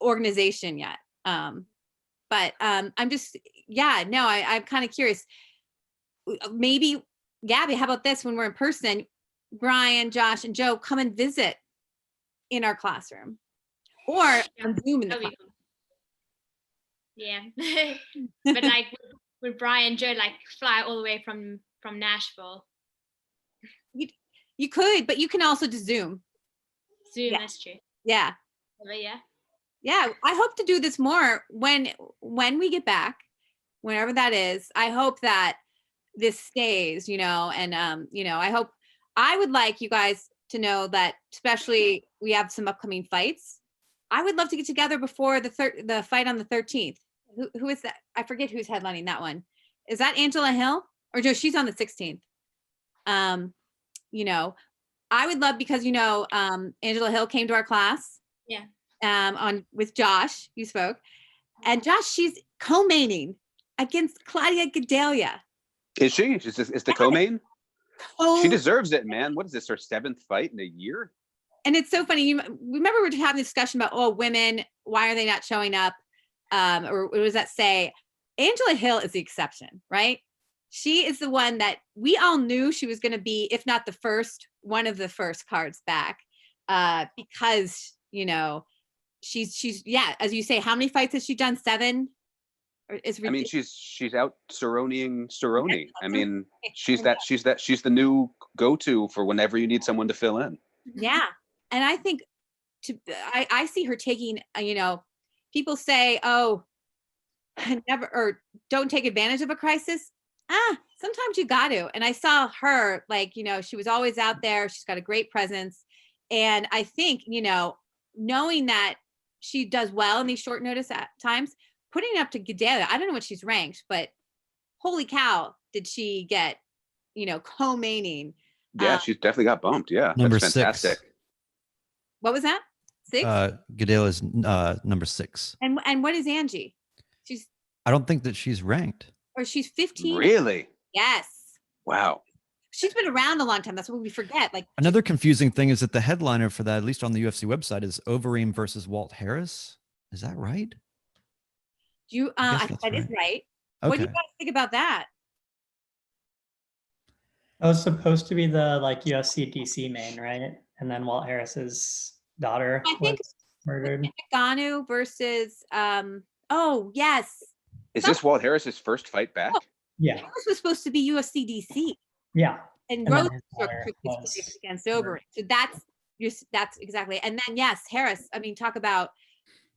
organization yet. But I'm just, I'm kind of curious. Maybe, Gabby, how about this? When we're in person, Brian, Josh, and Joe come and visit in our classroom or on Zoom in the classroom. Yeah. But with Brian, Joe, fly all the way from Nashville. You could, but you can also just Zoom. Yeah. That's true. Yeah. Yeah, I hope to do this more when we get back, whenever that is. I hope that this stays, and I would like you guys to know that, especially we have some upcoming fights. I would love to get together before the fight on the 13th. Who is that? I forget who's headlining that one. Is that Angela Hill? Or no, she's on the 16th. I would love, because Angela Hill came to our class. Yeah. With Josh, you spoke, and Josh, she's co-maining against Claudia Gadelha. Is she? Is the co-main? She deserves it, man. What is this, her 7th fight in a year? And it's so funny. You remember we were having a discussion about, women, why are they not showing up? Or what does that say? Angela Hill is the exception, right? She is the one that we all knew she was going to be, if not the first, one of the first cards back, because, she's as you say, how many fights has she done? 7? I mean, she's out Cerroneing Cerrone. I mean, she's the new go-to for whenever you need someone to fill in. Yeah. And I think I see her taking, people say, never, or don't take advantage of a crisis. Sometimes you got to. And I saw her, she was always out there. She's got a great presence. And I think, knowing that she does well in these short notice at times, putting it up to Gaethje, I don't know what she's ranked, but holy cow, did she get, co-maining. Yeah, she's definitely got bumped. Yeah, Number that's fantastic. 6. What was that? 6? Gaethje is number 6. And what is Angie? I don't think that she's ranked. Or she's 15. Really? Yes. Wow. She's been around a long time. That's what we forget. Another confusing thing is that the headliner for that, at least on the UFC website, is Overeem versus Walt Harris. Is that right? I think that is right. Okay. What do you guys think about that? That was supposed to be the UFC DC main, right? And then Walt Harris's daughter was murdered. Ngannou versus yes. Is this Walt Harris's first fight back? Yeah. This was supposed to be UFC DC. Yeah. And then Rozenstruik took his place against Overeem. So that's exactly. And then yes, Harris. I mean, talk about,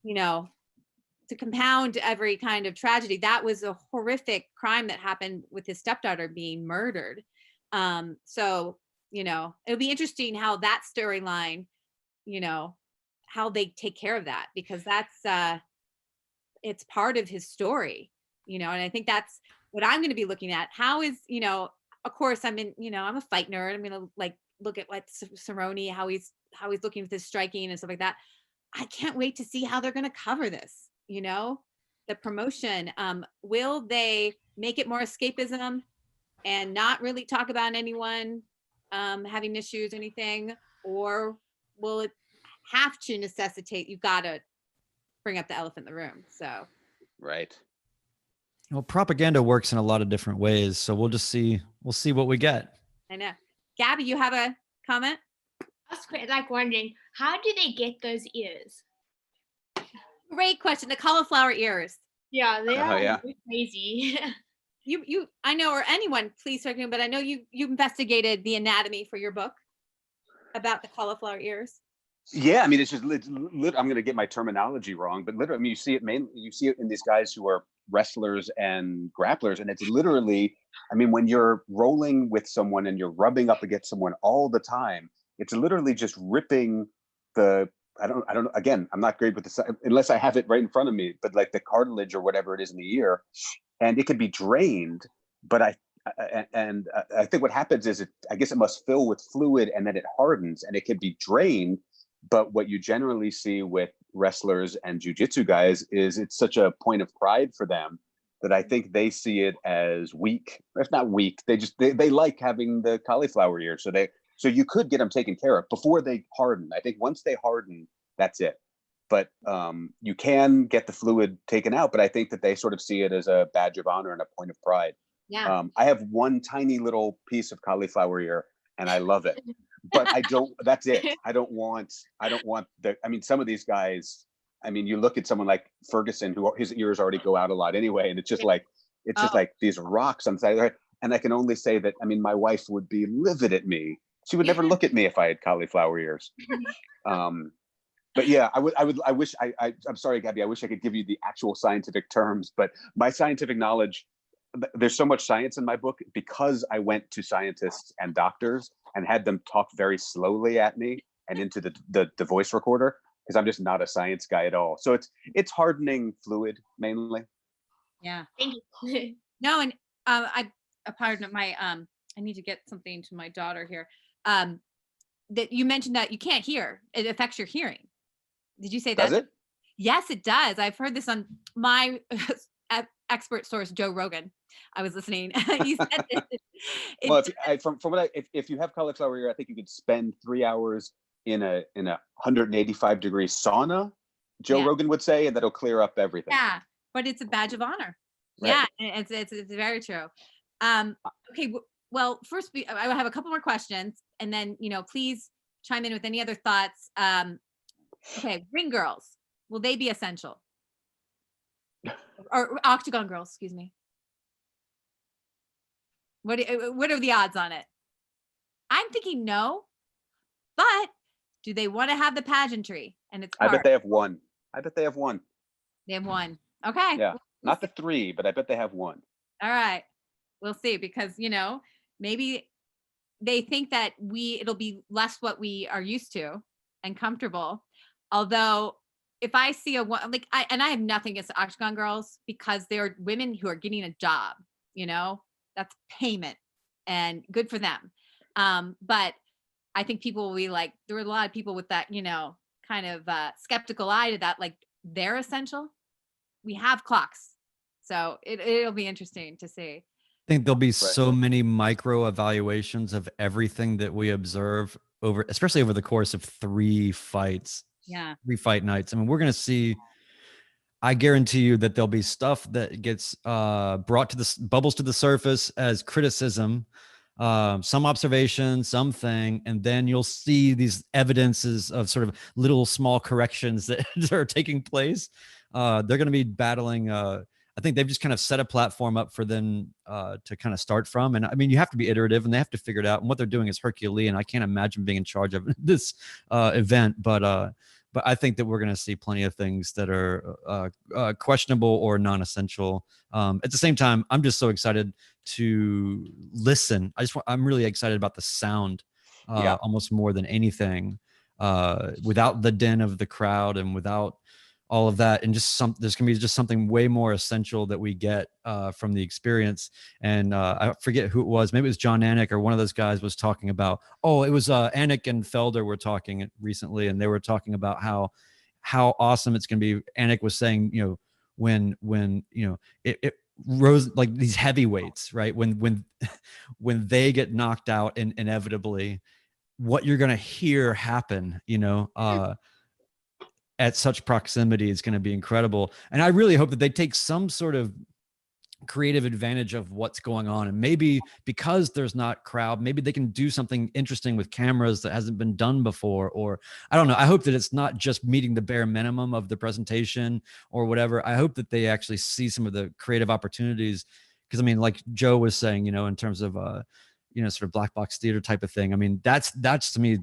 to compound every kind of tragedy. That was a horrific crime that happened with his stepdaughter being murdered. So, it'll be interesting how that storyline, how they take care of that, because that's it's part of his story, and I think that's what I'm going to be looking at. How is, of course I'm a fight nerd. I'm going to look at what Cerrone, how he's looking at this striking and stuff like that. I can't wait to see how they're going to cover this, the promotion. Will they make it more escapism and not really talk about anyone having issues or anything? Or will it have to necessitate, you got to bring up the elephant in the room? So, right. Well, propaganda works in a lot of different ways. So we'll see what we get. I know. Gabby, you have a comment? I was wondering, how do they get those ears? Great question. The cauliflower ears. Yeah, they are yeah. crazy. You I know, or anyone, please correct me, but I know you investigated the anatomy for your book about the cauliflower ears. Yeah, I mean, it's just I'm going to get my terminology wrong, but literally, I mean, you see it in these guys who are wrestlers and grapplers, and it's literally, I mean, when you're rolling with someone and you're rubbing up against someone all the time, it's literally just ripping the, I don't know, again, I'm not great with this unless I have it right in front of me, but the cartilage or whatever it is in the ear, and it can be drained, but I think what happens is I guess it must fill with fluid and then it hardens and it can be drained. But what you generally see with wrestlers and jiu-jitsu guys is it's such a point of pride for them that I think they see it as weak. If not weak, they like having the cauliflower ear. So you could get them taken care of before they harden. I think once they harden, that's it. But you can get the fluid taken out. But I think that they sort of see it as a badge of honor and a point of pride. Yeah. I have one tiny little piece of cauliflower ear and I love it. But that's it. I don't want some of these guys, I mean, you look at someone like Ferguson, who his ears already go out a lot anyway. And it's just like these rocks on the side of their head. And I can only say that, I mean, my wife would be livid at me. She would never look at me if I had cauliflower ears. But yeah, I'm sorry, Gabby, I wish I could give you the actual scientific terms, but my scientific knowledge, there's so much science in my book because I went to scientists and doctors and had them talk very slowly at me and into the voice recorder, because I'm just not a science guy at all. So it's hardening fluid mainly. Yeah. Thank you. No, and pardon my I need to get something to my daughter here. That you mentioned that you can't hear. It affects your hearing. Did you say that? Does it? Yes, it does. I've heard this on my expert source Joe Rogan. I was listening. He said it, Well, from what if you have cauliflower ear, I think you could spend 3 hours in a 185 degree sauna. Joe Rogan would say, and that'll clear up everything. Yeah, but it's a badge of honor. Right. Yeah, it's very true. Okay, well, first I have a couple more questions, and then please chime in with any other thoughts. Okay, ring girls, will they be essential? Or octagon girls, excuse me. What are the odds on it? I'm thinking no, but do they want to have the pageantry? And it's I bet they have one. I bet they have one. They have one. Okay. Yeah, not the three, but I bet they have one. All right, we'll see, because maybe they think that it'll be less what we are used to and comfortable. Although if I see I have nothing against the octagon girls, because they're women who are getting a job, that's payment, and good for them. But I think people will be like, there were a lot of people with that, kind of skeptical eye to that, like they're essential. We have clocks. So it'll be interesting to see. I think there'll be so many micro evaluations of everything that we observe especially over the course of 3 fights. Yeah. 3 fight nights. I mean, we're going to see, I guarantee you that there'll be stuff that gets brought to bubbles to the surface as criticism, some observation, something, and then you'll see these evidences of sort of little small corrections that are taking place. They're going to be battling. I think they've just kind of set a platform up for them to kind of start from. And I mean, you have to be iterative, and they have to figure it out. And what they're doing is Herculean. I can't imagine being in charge of this event, but I think that we're going to see plenty of things that are questionable or non-essential. At the same time, I'm just so excited to listen. I'm really excited about the sound, almost more than anything, without the din of the crowd and without all of that, and just there's gonna be just something way more essential that we get from the experience. And I forget who it was. Maybe it was John Anik or one of those guys was talking about. Oh, it was Anik and Felder were talking recently, and they were talking about how awesome it's gonna be. Anik was saying, when it rose, like these heavyweights, right? When they get knocked out, and inevitably, what you're gonna hear happen, at such proximity is going to be incredible. And I really hope that they take some sort of creative advantage of what's going on. And maybe because there's not crowd, maybe they can do something interesting with cameras that hasn't been done before, or I don't know. I hope that it's not just meeting the bare minimum of the presentation or whatever. I hope that they actually see some of the creative opportunities. Because I mean, like Joe was saying, in terms of, sort of black box theater type of thing. I mean, that's to me,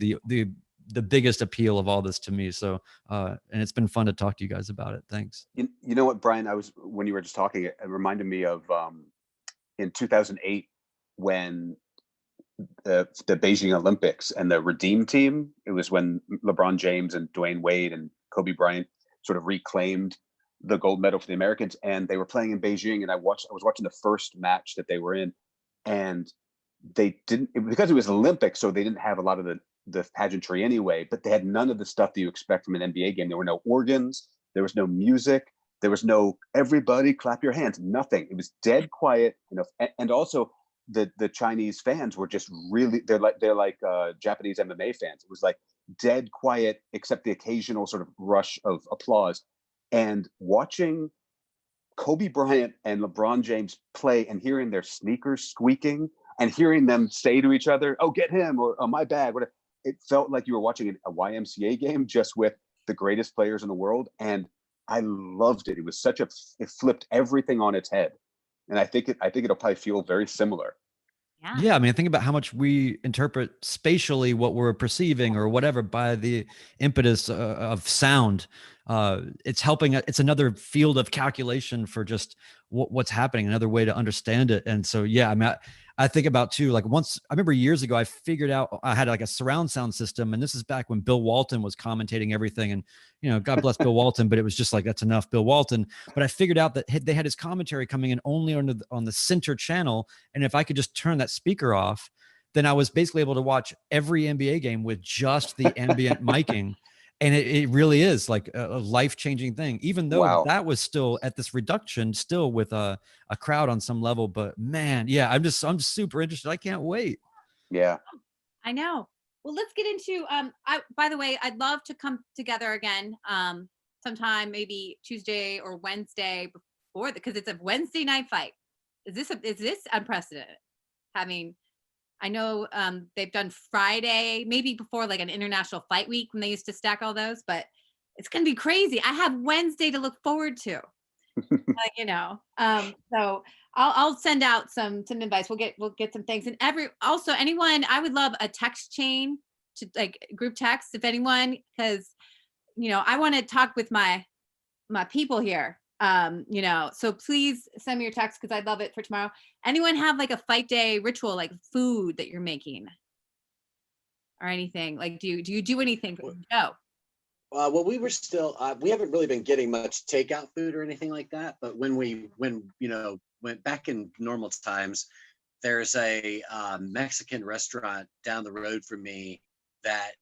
the biggest appeal of all this to me. So, and it's been fun to talk to you guys about it. Thanks. You know what, Brian, when you were just talking, it reminded me of in 2008, when the Beijing Olympics and the Redeem team, it was when LeBron James and Dwayne Wade and Kobe Bryant sort of reclaimed the gold medal for the Americans, and they were playing in Beijing. And I was watching the first match that they were in, and they didn't, because it was Olympics, so they didn't have a lot of the pageantry anyway, but they had none of the stuff that you expect from an NBA game. There were no organs, there was no music, there was no everybody clap your hands, nothing. It was dead quiet, and also the Chinese fans were just really, they're like Japanese MMA fans. It was like dead quiet, except the occasional sort of rush of applause. And watching Kobe Bryant and LeBron James play and hearing their sneakers squeaking and hearing them say to each other, "Oh, get him," or "Oh, my bag," whatever. It felt like you were watching a YMCA game just with the greatest players in the world. And I loved it. It was it flipped everything on its head. And I think it'll probably feel very similar. Yeah. I mean, think about how much we interpret spatially what we're perceiving or whatever by the impetus of sound. It's helping. It's another field of calculation for just what's happening, another way to understand it. And so, yeah, I mean, I think about too, like once, I remember years ago, I figured out I had like a surround sound system, and this is back when Bill Walton was commentating everything, and God bless Bill Walton, but it was just like, that's enough, Bill Walton. But I figured out that they had his commentary coming in only on the center channel, and if I could just turn that speaker off, then I was basically able to watch every NBA game with just the ambient miking. And it really is like a life-changing thing, even though Wow. that was still at this reduction, still with a crowd on some level. But man, yeah, I'm super interested. I can't wait. Yeah. I know. Well, let's get into by the way, I'd love to come together again sometime, maybe Tuesday or Wednesday before because it's a Wednesday night fight. Is this unprecedented? I know they've done Friday, maybe before like an international fight week when they used to stack all those, but it's gonna be crazy. I have Wednesday to look forward to. So I'll send out some invites. We'll get some things. And also anyone, I would love a text chain to like group text if anyone, because I want to talk with my people here. So please send me your text because I'd love it for tomorrow. Anyone have like a fight day ritual, like food that you're making or anything? Like do you do anything? No. Well, we were still, we haven't really been getting much takeout food or anything like that. But when went back in normal times, there's a Mexican restaurant down the road from me that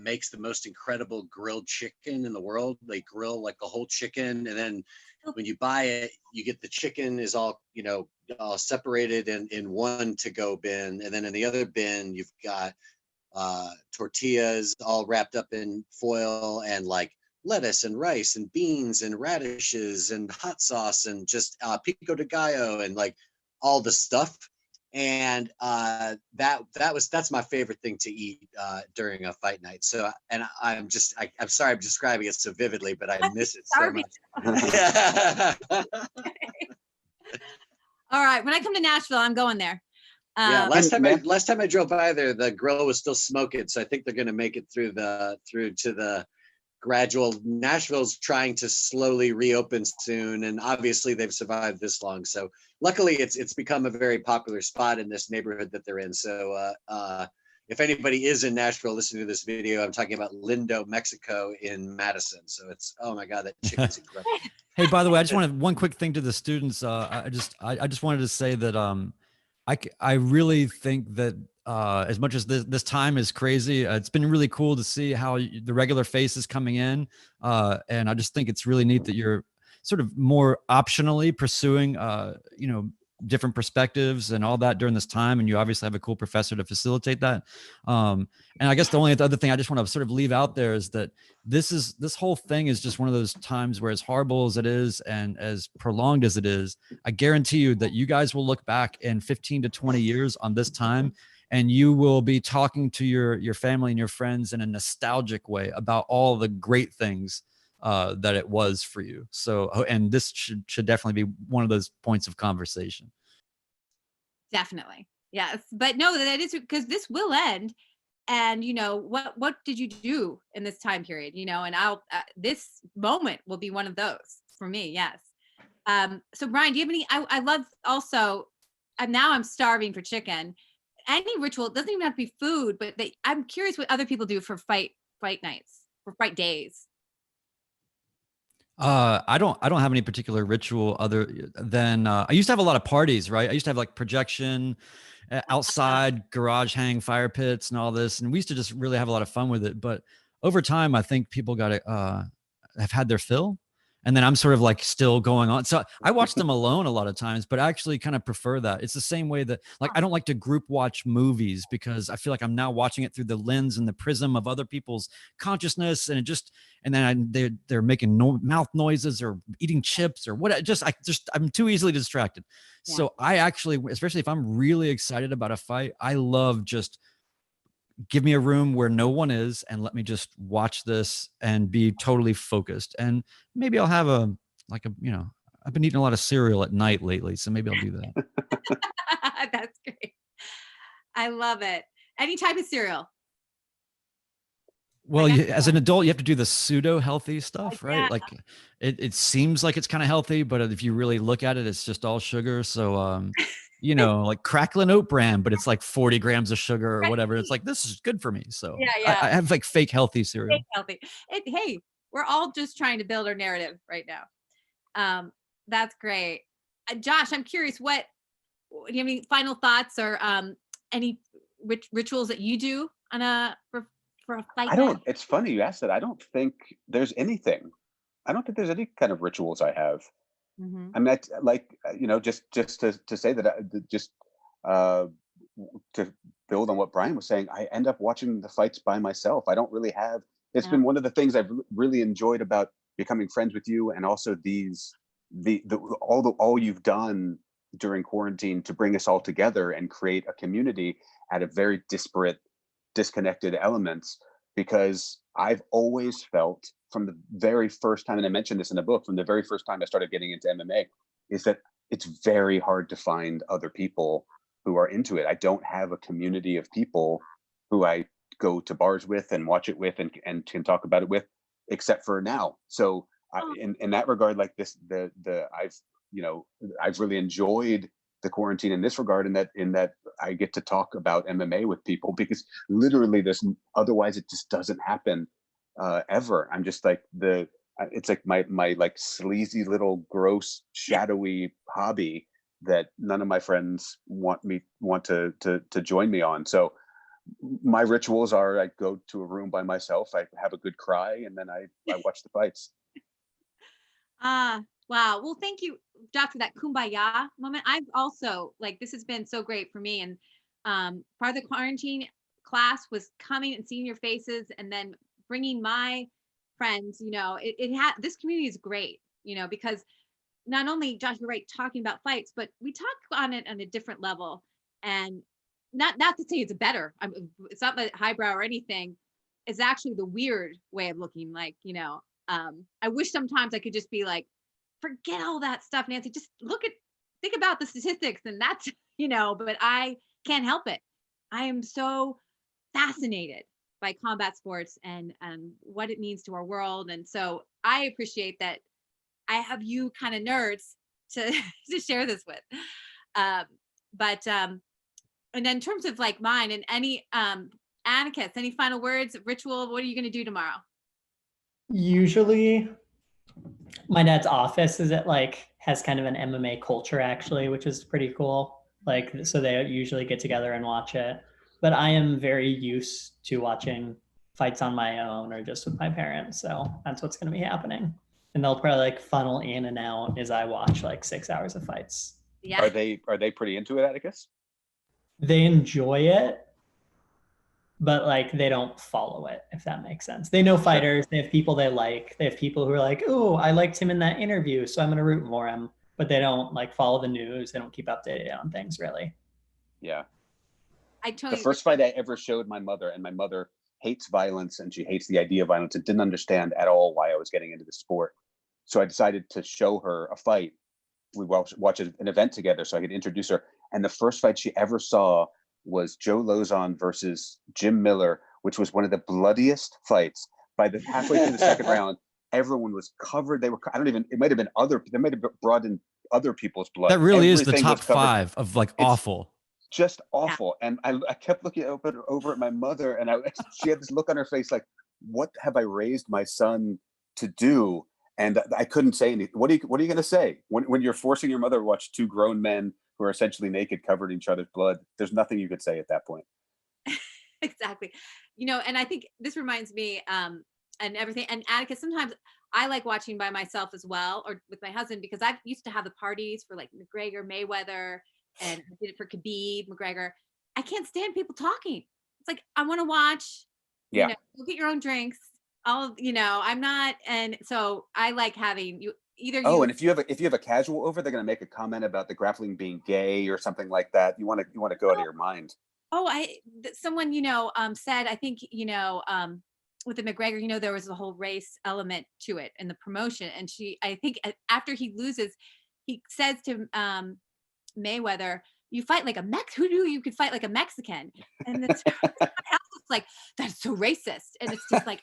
makes the most incredible grilled chicken in the world. They grill like a whole chicken. And then when you buy it, you get the chicken is all separated in one to-go bin. And then in the other bin, you've got tortillas all wrapped up in foil and like lettuce and rice and beans and radishes and hot sauce and just pico de gallo and like all the stuff. And that's my favorite thing to eat during a fight night. So, and I'm sorry I'm describing it so vividly, but I miss it so much. All right, when I come to Nashville, I'm going there. Yeah, last time I drove by there, the grill was still smoking, so I think they're going to make it through to the gradual. Nashville's trying to slowly reopen soon, and obviously they've survived this long. So luckily, it's become a very popular spot in this neighborhood that they're in. So if anybody is in Nashville listening to this video, I'm talking about Lindo, Mexico, in Madison. So it's, oh my God, that chicken's incredible. Hey, by the way, I just wanted one quick thing to the students. I just wanted to say that I really think that as much as this time is crazy, it's been really cool to see how the regular faces coming in. And I just think it's really neat that you're sort of more optionally pursuing, different perspectives and all that during this time. And you obviously have a cool professor to facilitate that. And I guess the only other thing I just want to sort of leave out there is that this whole thing is just one of those times where, as horrible as it is and as prolonged as it is, I guarantee you that you guys will look back in 15 to 20 years on this time and you will be talking to your family and your friends in a nostalgic way about all the great things that it was for you. So, and this should definitely be one of those points of conversation. Definitely. Yes. But no, that is because this will end. And, what did you do in this time period? And this moment will be one of those for me. Yes. So Brian, do you have any, I love also, now I'm starving for chicken. Any ritual, it doesn't even have to be food, but I'm curious what other people do for fight nights, for fight days. I don't have any particular ritual other than I used to have a lot of parties, right? I used to have like projection outside, garage hang fire pits and all this. And we used to just really have a lot of fun with it. But over time, I think people got to have had their fill. And then I'm sort of like still going on. So I watch them alone a lot of times, but I actually kind of prefer that. It's the same way that like, I don't like to group watch movies because I feel like I'm now watching it through the lens and the prism of other people's consciousness. And then they're making mouth noises or eating chips or what. I'm too easily distracted. Yeah. So I actually, especially if I'm really excited about a fight, I love just give me a room where no one is and let me just watch this and be totally focused. And maybe I'll have I've been eating a lot of cereal at night lately, so maybe I'll do that. That's great. I love it. Any type of cereal. Well, as an adult, you have to do the pseudo healthy stuff, right? Yeah. Like it seems like it's kind of healthy, but if you really look at it, it's just all sugar. So, like crackling oat bran, but it's like 40 grams of sugar or whatever. It's like, this is good for me. So yeah. I have like fake healthy cereal. Fake healthy. Hey, we're all just trying to build our narrative right now. That's great. Josh, I'm curious, do you have any final thoughts or any rituals that you do on for a fight I don't. night? It's funny you asked that. I don't think there's anything. I don't think there's any kind of rituals I have. Mm-hmm. I mean, just to say that, uh, to build on what Brian was saying, I end up watching the fights by myself. I don't really have. It's Yeah. been one of the things I've really enjoyed about becoming friends with you, and also all you've done during quarantine to bring us all together and create a community out of very disparate, disconnected elements. Because I've always felt from the very first time, and I mentioned this in the book, from the very first time I started getting into MMA, is that it's very hard to find other people who are into it. I don't have a community of people who I go to bars with and watch it with and can talk about it with, except for now. So in that regard, like this, I've really enjoyed the quarantine in this regard, in that I get to talk about MMA with people, because literally otherwise it just doesn't happen ever. I'm just like it's like my like sleazy little gross shadowy hobby that none of my friends want to join me on. So my rituals are, I go to a room by myself, I have a good cry, and then I watch the fights. Wow. Well, thank you, Doc, for that kumbaya moment. I've also, like, this has been so great for me. And part of the quarantine class was coming and seeing your faces, and then bringing my friends. This community is great, because not only, Josh, you're right, talking about fights, but we talk on it on a different level. And not to say it's better. It's not the highbrow or anything. It's actually the weird way of looking, like, I wish sometimes I could just be like, forget all that stuff, Nancy. Just think about the statistics, and that's, but I can't help it. I am so fascinated by combat sports and what it means to our world. And so I appreciate that I have you kind of nerds to share this with. And then in terms of like mine and any Atticus, any final words, ritual, what are you going to do tomorrow? Usually my dad's office has kind of an MMA culture, actually, which is pretty cool. Like, so they usually get together and watch it. But I am very used to watching fights on my own or just with my parents. So that's what's going to be happening. And they'll probably like funnel in and out as I watch like 6 hours of fights. Yeah. Are they pretty into it, Atticus? They enjoy it, but like they don't follow it, if that makes sense. They know fighters, they have people they like. They have people who are like, oh, I liked him in that interview, so I'm going to root for him. But they don't like follow the news. They don't keep updated on things, really. Yeah. The first fight I ever showed my mother, and my mother hates violence and she hates the idea of violence and didn't understand at all why I was getting into the sport. So I decided to show her a fight. We watched an event together so I could introduce her. And the first fight she ever saw was Joe Lozon versus Jim Miller, which was one of the bloodiest fights. By the halfway through the second round, everyone was covered. It might have been they might have brought in other people's blood. That really is the Everything top was covered. 5 of like awful. Just awful. Yeah. And I kept looking over at my mother, and she had this look on her face like, what have I raised my son to do? And I couldn't say anything. What are you going to say when you're forcing your mother to watch 2 grown men who are essentially naked, covered in each other's blood? There's nothing you could say at that point. Exactly. And I think this reminds me and everything. And Atticus, sometimes I like watching by myself as well, or with my husband, because I used to have the parties for like McGregor, Mayweather, and I did it for Khabib, McGregor. I can't stand people talking. It's like, I want to watch, go get your own drinks. I'm not. And so I like having you either. And if you have a casual over, they're going to make a comment about the grappling being gay or something like that. You want to go out of your mind. Someone, said, I think, with the McGregor, there was a whole race element to it in the promotion. And I think after he loses, he says to Mayweather, you fight like a who knew you could fight like a Mexican? And it's like, that's so racist. And it's just like,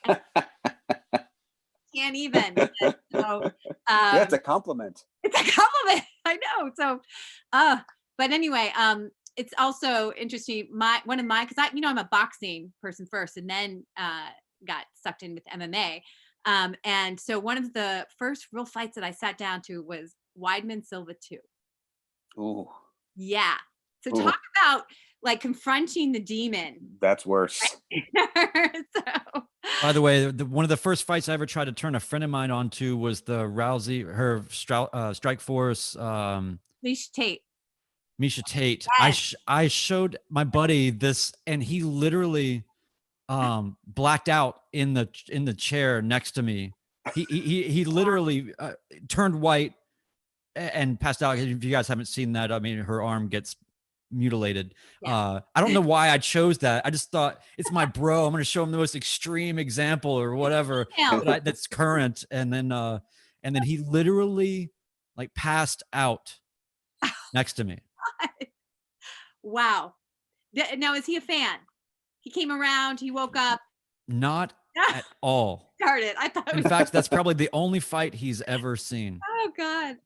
can't even. So, yeah, it's a compliment. It's a compliment. I know. So, but anyway, it's also interesting. Because I'm a boxing person first, and then got sucked in with MMA. And so one of the first real fights that I sat down to was Weidman Silva 2. Ooh. Yeah. So talk about like confronting the demon. That's worse. So, By the way, one of the first fights I ever tried to turn a friend of mine onto was the her Strike Force. Leash Tate. Misha Tate. Yes. I showed my buddy this, and he literally blacked out in the chair next to me. He literally turned white and passed out. If you guys haven't seen that, I mean, her arm gets mutilated. Yeah. I don't know why I chose that. I just thought it's my bro. I'm going to show him the most extreme example or whatever that's current. And then he literally like passed out next to me. Wow. Now, is he a fan? He came around, he woke up. Not at all. Started. I thought. In fact, that's probably the only fight he's ever seen. Oh God.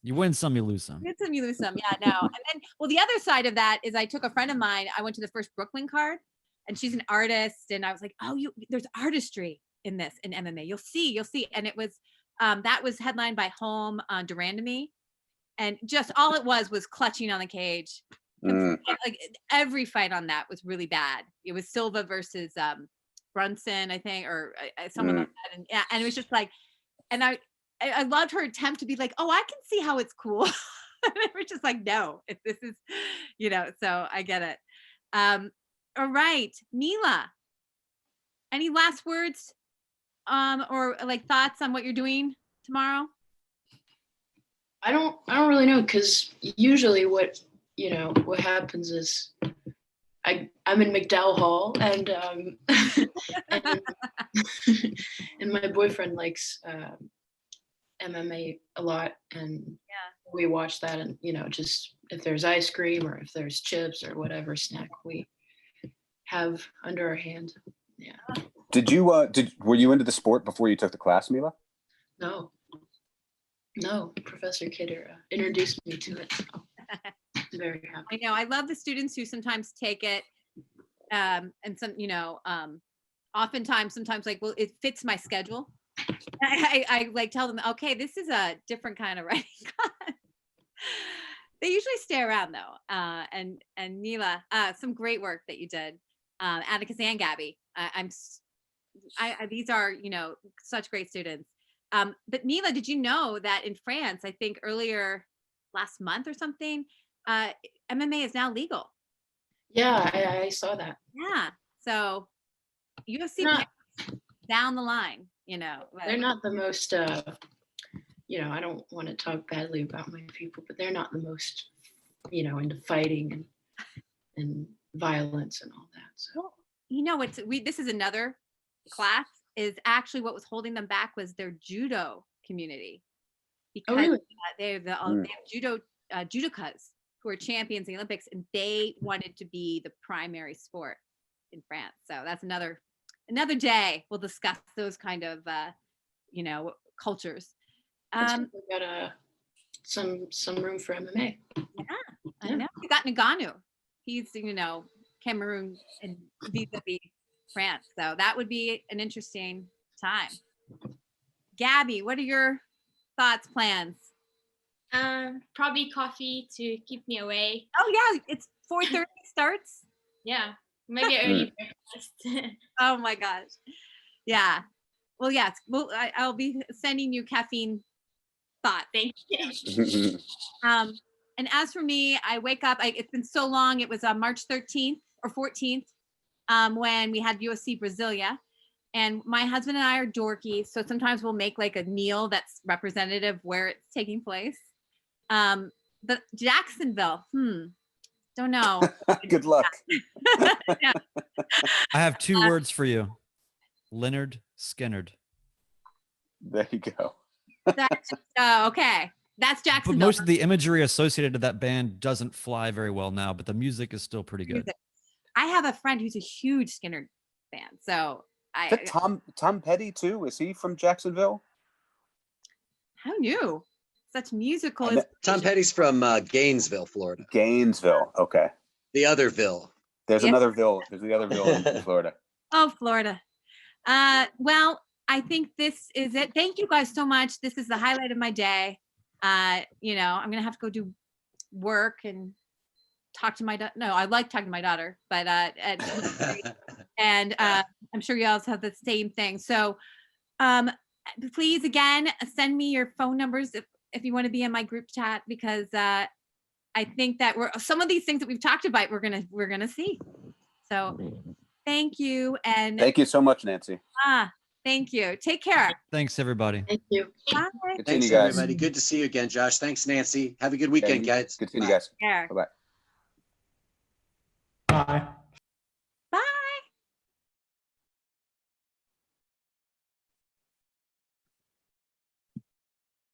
You win some, you lose some. You lose some. Yeah, no. And then, well, the other side of that is I took a friend of mine. I went to the first Brooklyn card, and she's an artist, and I was like, oh, there's artistry in this in MMA. You'll see. And it was that was headlined by Home Durandamy, and just all it was clutching on the cage. Like every fight on that was really bad. It was Silva versus Brunson, I think, or someone like that, and it was just like, and I loved her attempt to be like, oh, I can see how it's cool. And we're just like, no, this is, so I get it. All right, Mila, any last words, or like thoughts on what you're doing tomorrow? I don't really know, because usually what happens is I'm in McDowell Hall, and and my boyfriend likes MMA a lot, and we watch that, and just if there's ice cream or if there's chips or whatever snack we have under our hand. Yeah. Did you were you into the sport before you took the class, Mila? No, Professor Kidder introduced me to it. So I'm very happy. I know. I love the students who sometimes take it, and some, oftentimes, sometimes like, well, it fits my schedule. I like tell them, okay, this is a different kind of writing class. They usually stay around though. And Mila, some great work that you did, Atticus and Gabby. These are, such great students. But Mila, did you know that in France, I think earlier last month or something, MMA is now legal? Yeah, I saw that. Yeah. So UFC down the line, they're not the most, I don't want to talk badly about my people, but they're not the most, into fighting and violence and all that. So. Well, this is another class, is actually what was holding them back was their judo community. Because really? They have judokas who are champions in the Olympics, and they wanted to be the primary sport in France. So that's another day. We'll discuss those kind of, cultures. We got some room for MMA. Yeah, I know. We got Ngannou. He's, Cameroon and vis-a-vis France. So that would be an interesting time. Gabby, what are your thoughts, plans? Probably coffee to keep me away. Oh yeah, it's 4:30 starts. Yeah, maybe early breakfast. Oh my gosh. Yeah. Well, yes. Well, I'll be sending you caffeine thoughts. Thank you. And as for me, I wake up. It's been so long. It was March 13th or 14th when we had UFC Brasilia. And my husband and I are dorky, so sometimes we'll make like a meal that's representative where it's taking place. But Jacksonville, don't know. Good luck. Yeah. I have two words for you. Leonard Skinnerd. There you go. Okay. That's Jacksonville. But most of the imagery associated to that band doesn't fly very well now, but the music is still pretty good. I have a friend who's a huge Skinnerd fan. So Is that Tom Petty too? Is he from Jacksonville? How new? Such musical. Tom Petty's from Gainesville, Florida. Gainesville. Okay. The other Ville. There's another Ville. There's the other Ville in Florida. Oh, Florida. Well, I think this is it. Thank you guys so much. This is the highlight of my day. I'm gonna have to go do work and talk to my no, I like talking to my daughter, but and I'm sure you also have the same thing. So please again send me your phone numbers if you want to be in my group chat, because I think that some of these things that we've talked about we're gonna see. So thank you, and Thank you so much, Nancy. thank you. Take care. Thanks, everybody. Thank you. Bye. Good seeing Thanks, you guys. everybody. Good to see you again, Josh. Thanks, Nancy. Have a good weekend, guys. Good seeing you Bye. guys. Care. Bye bye. Bye.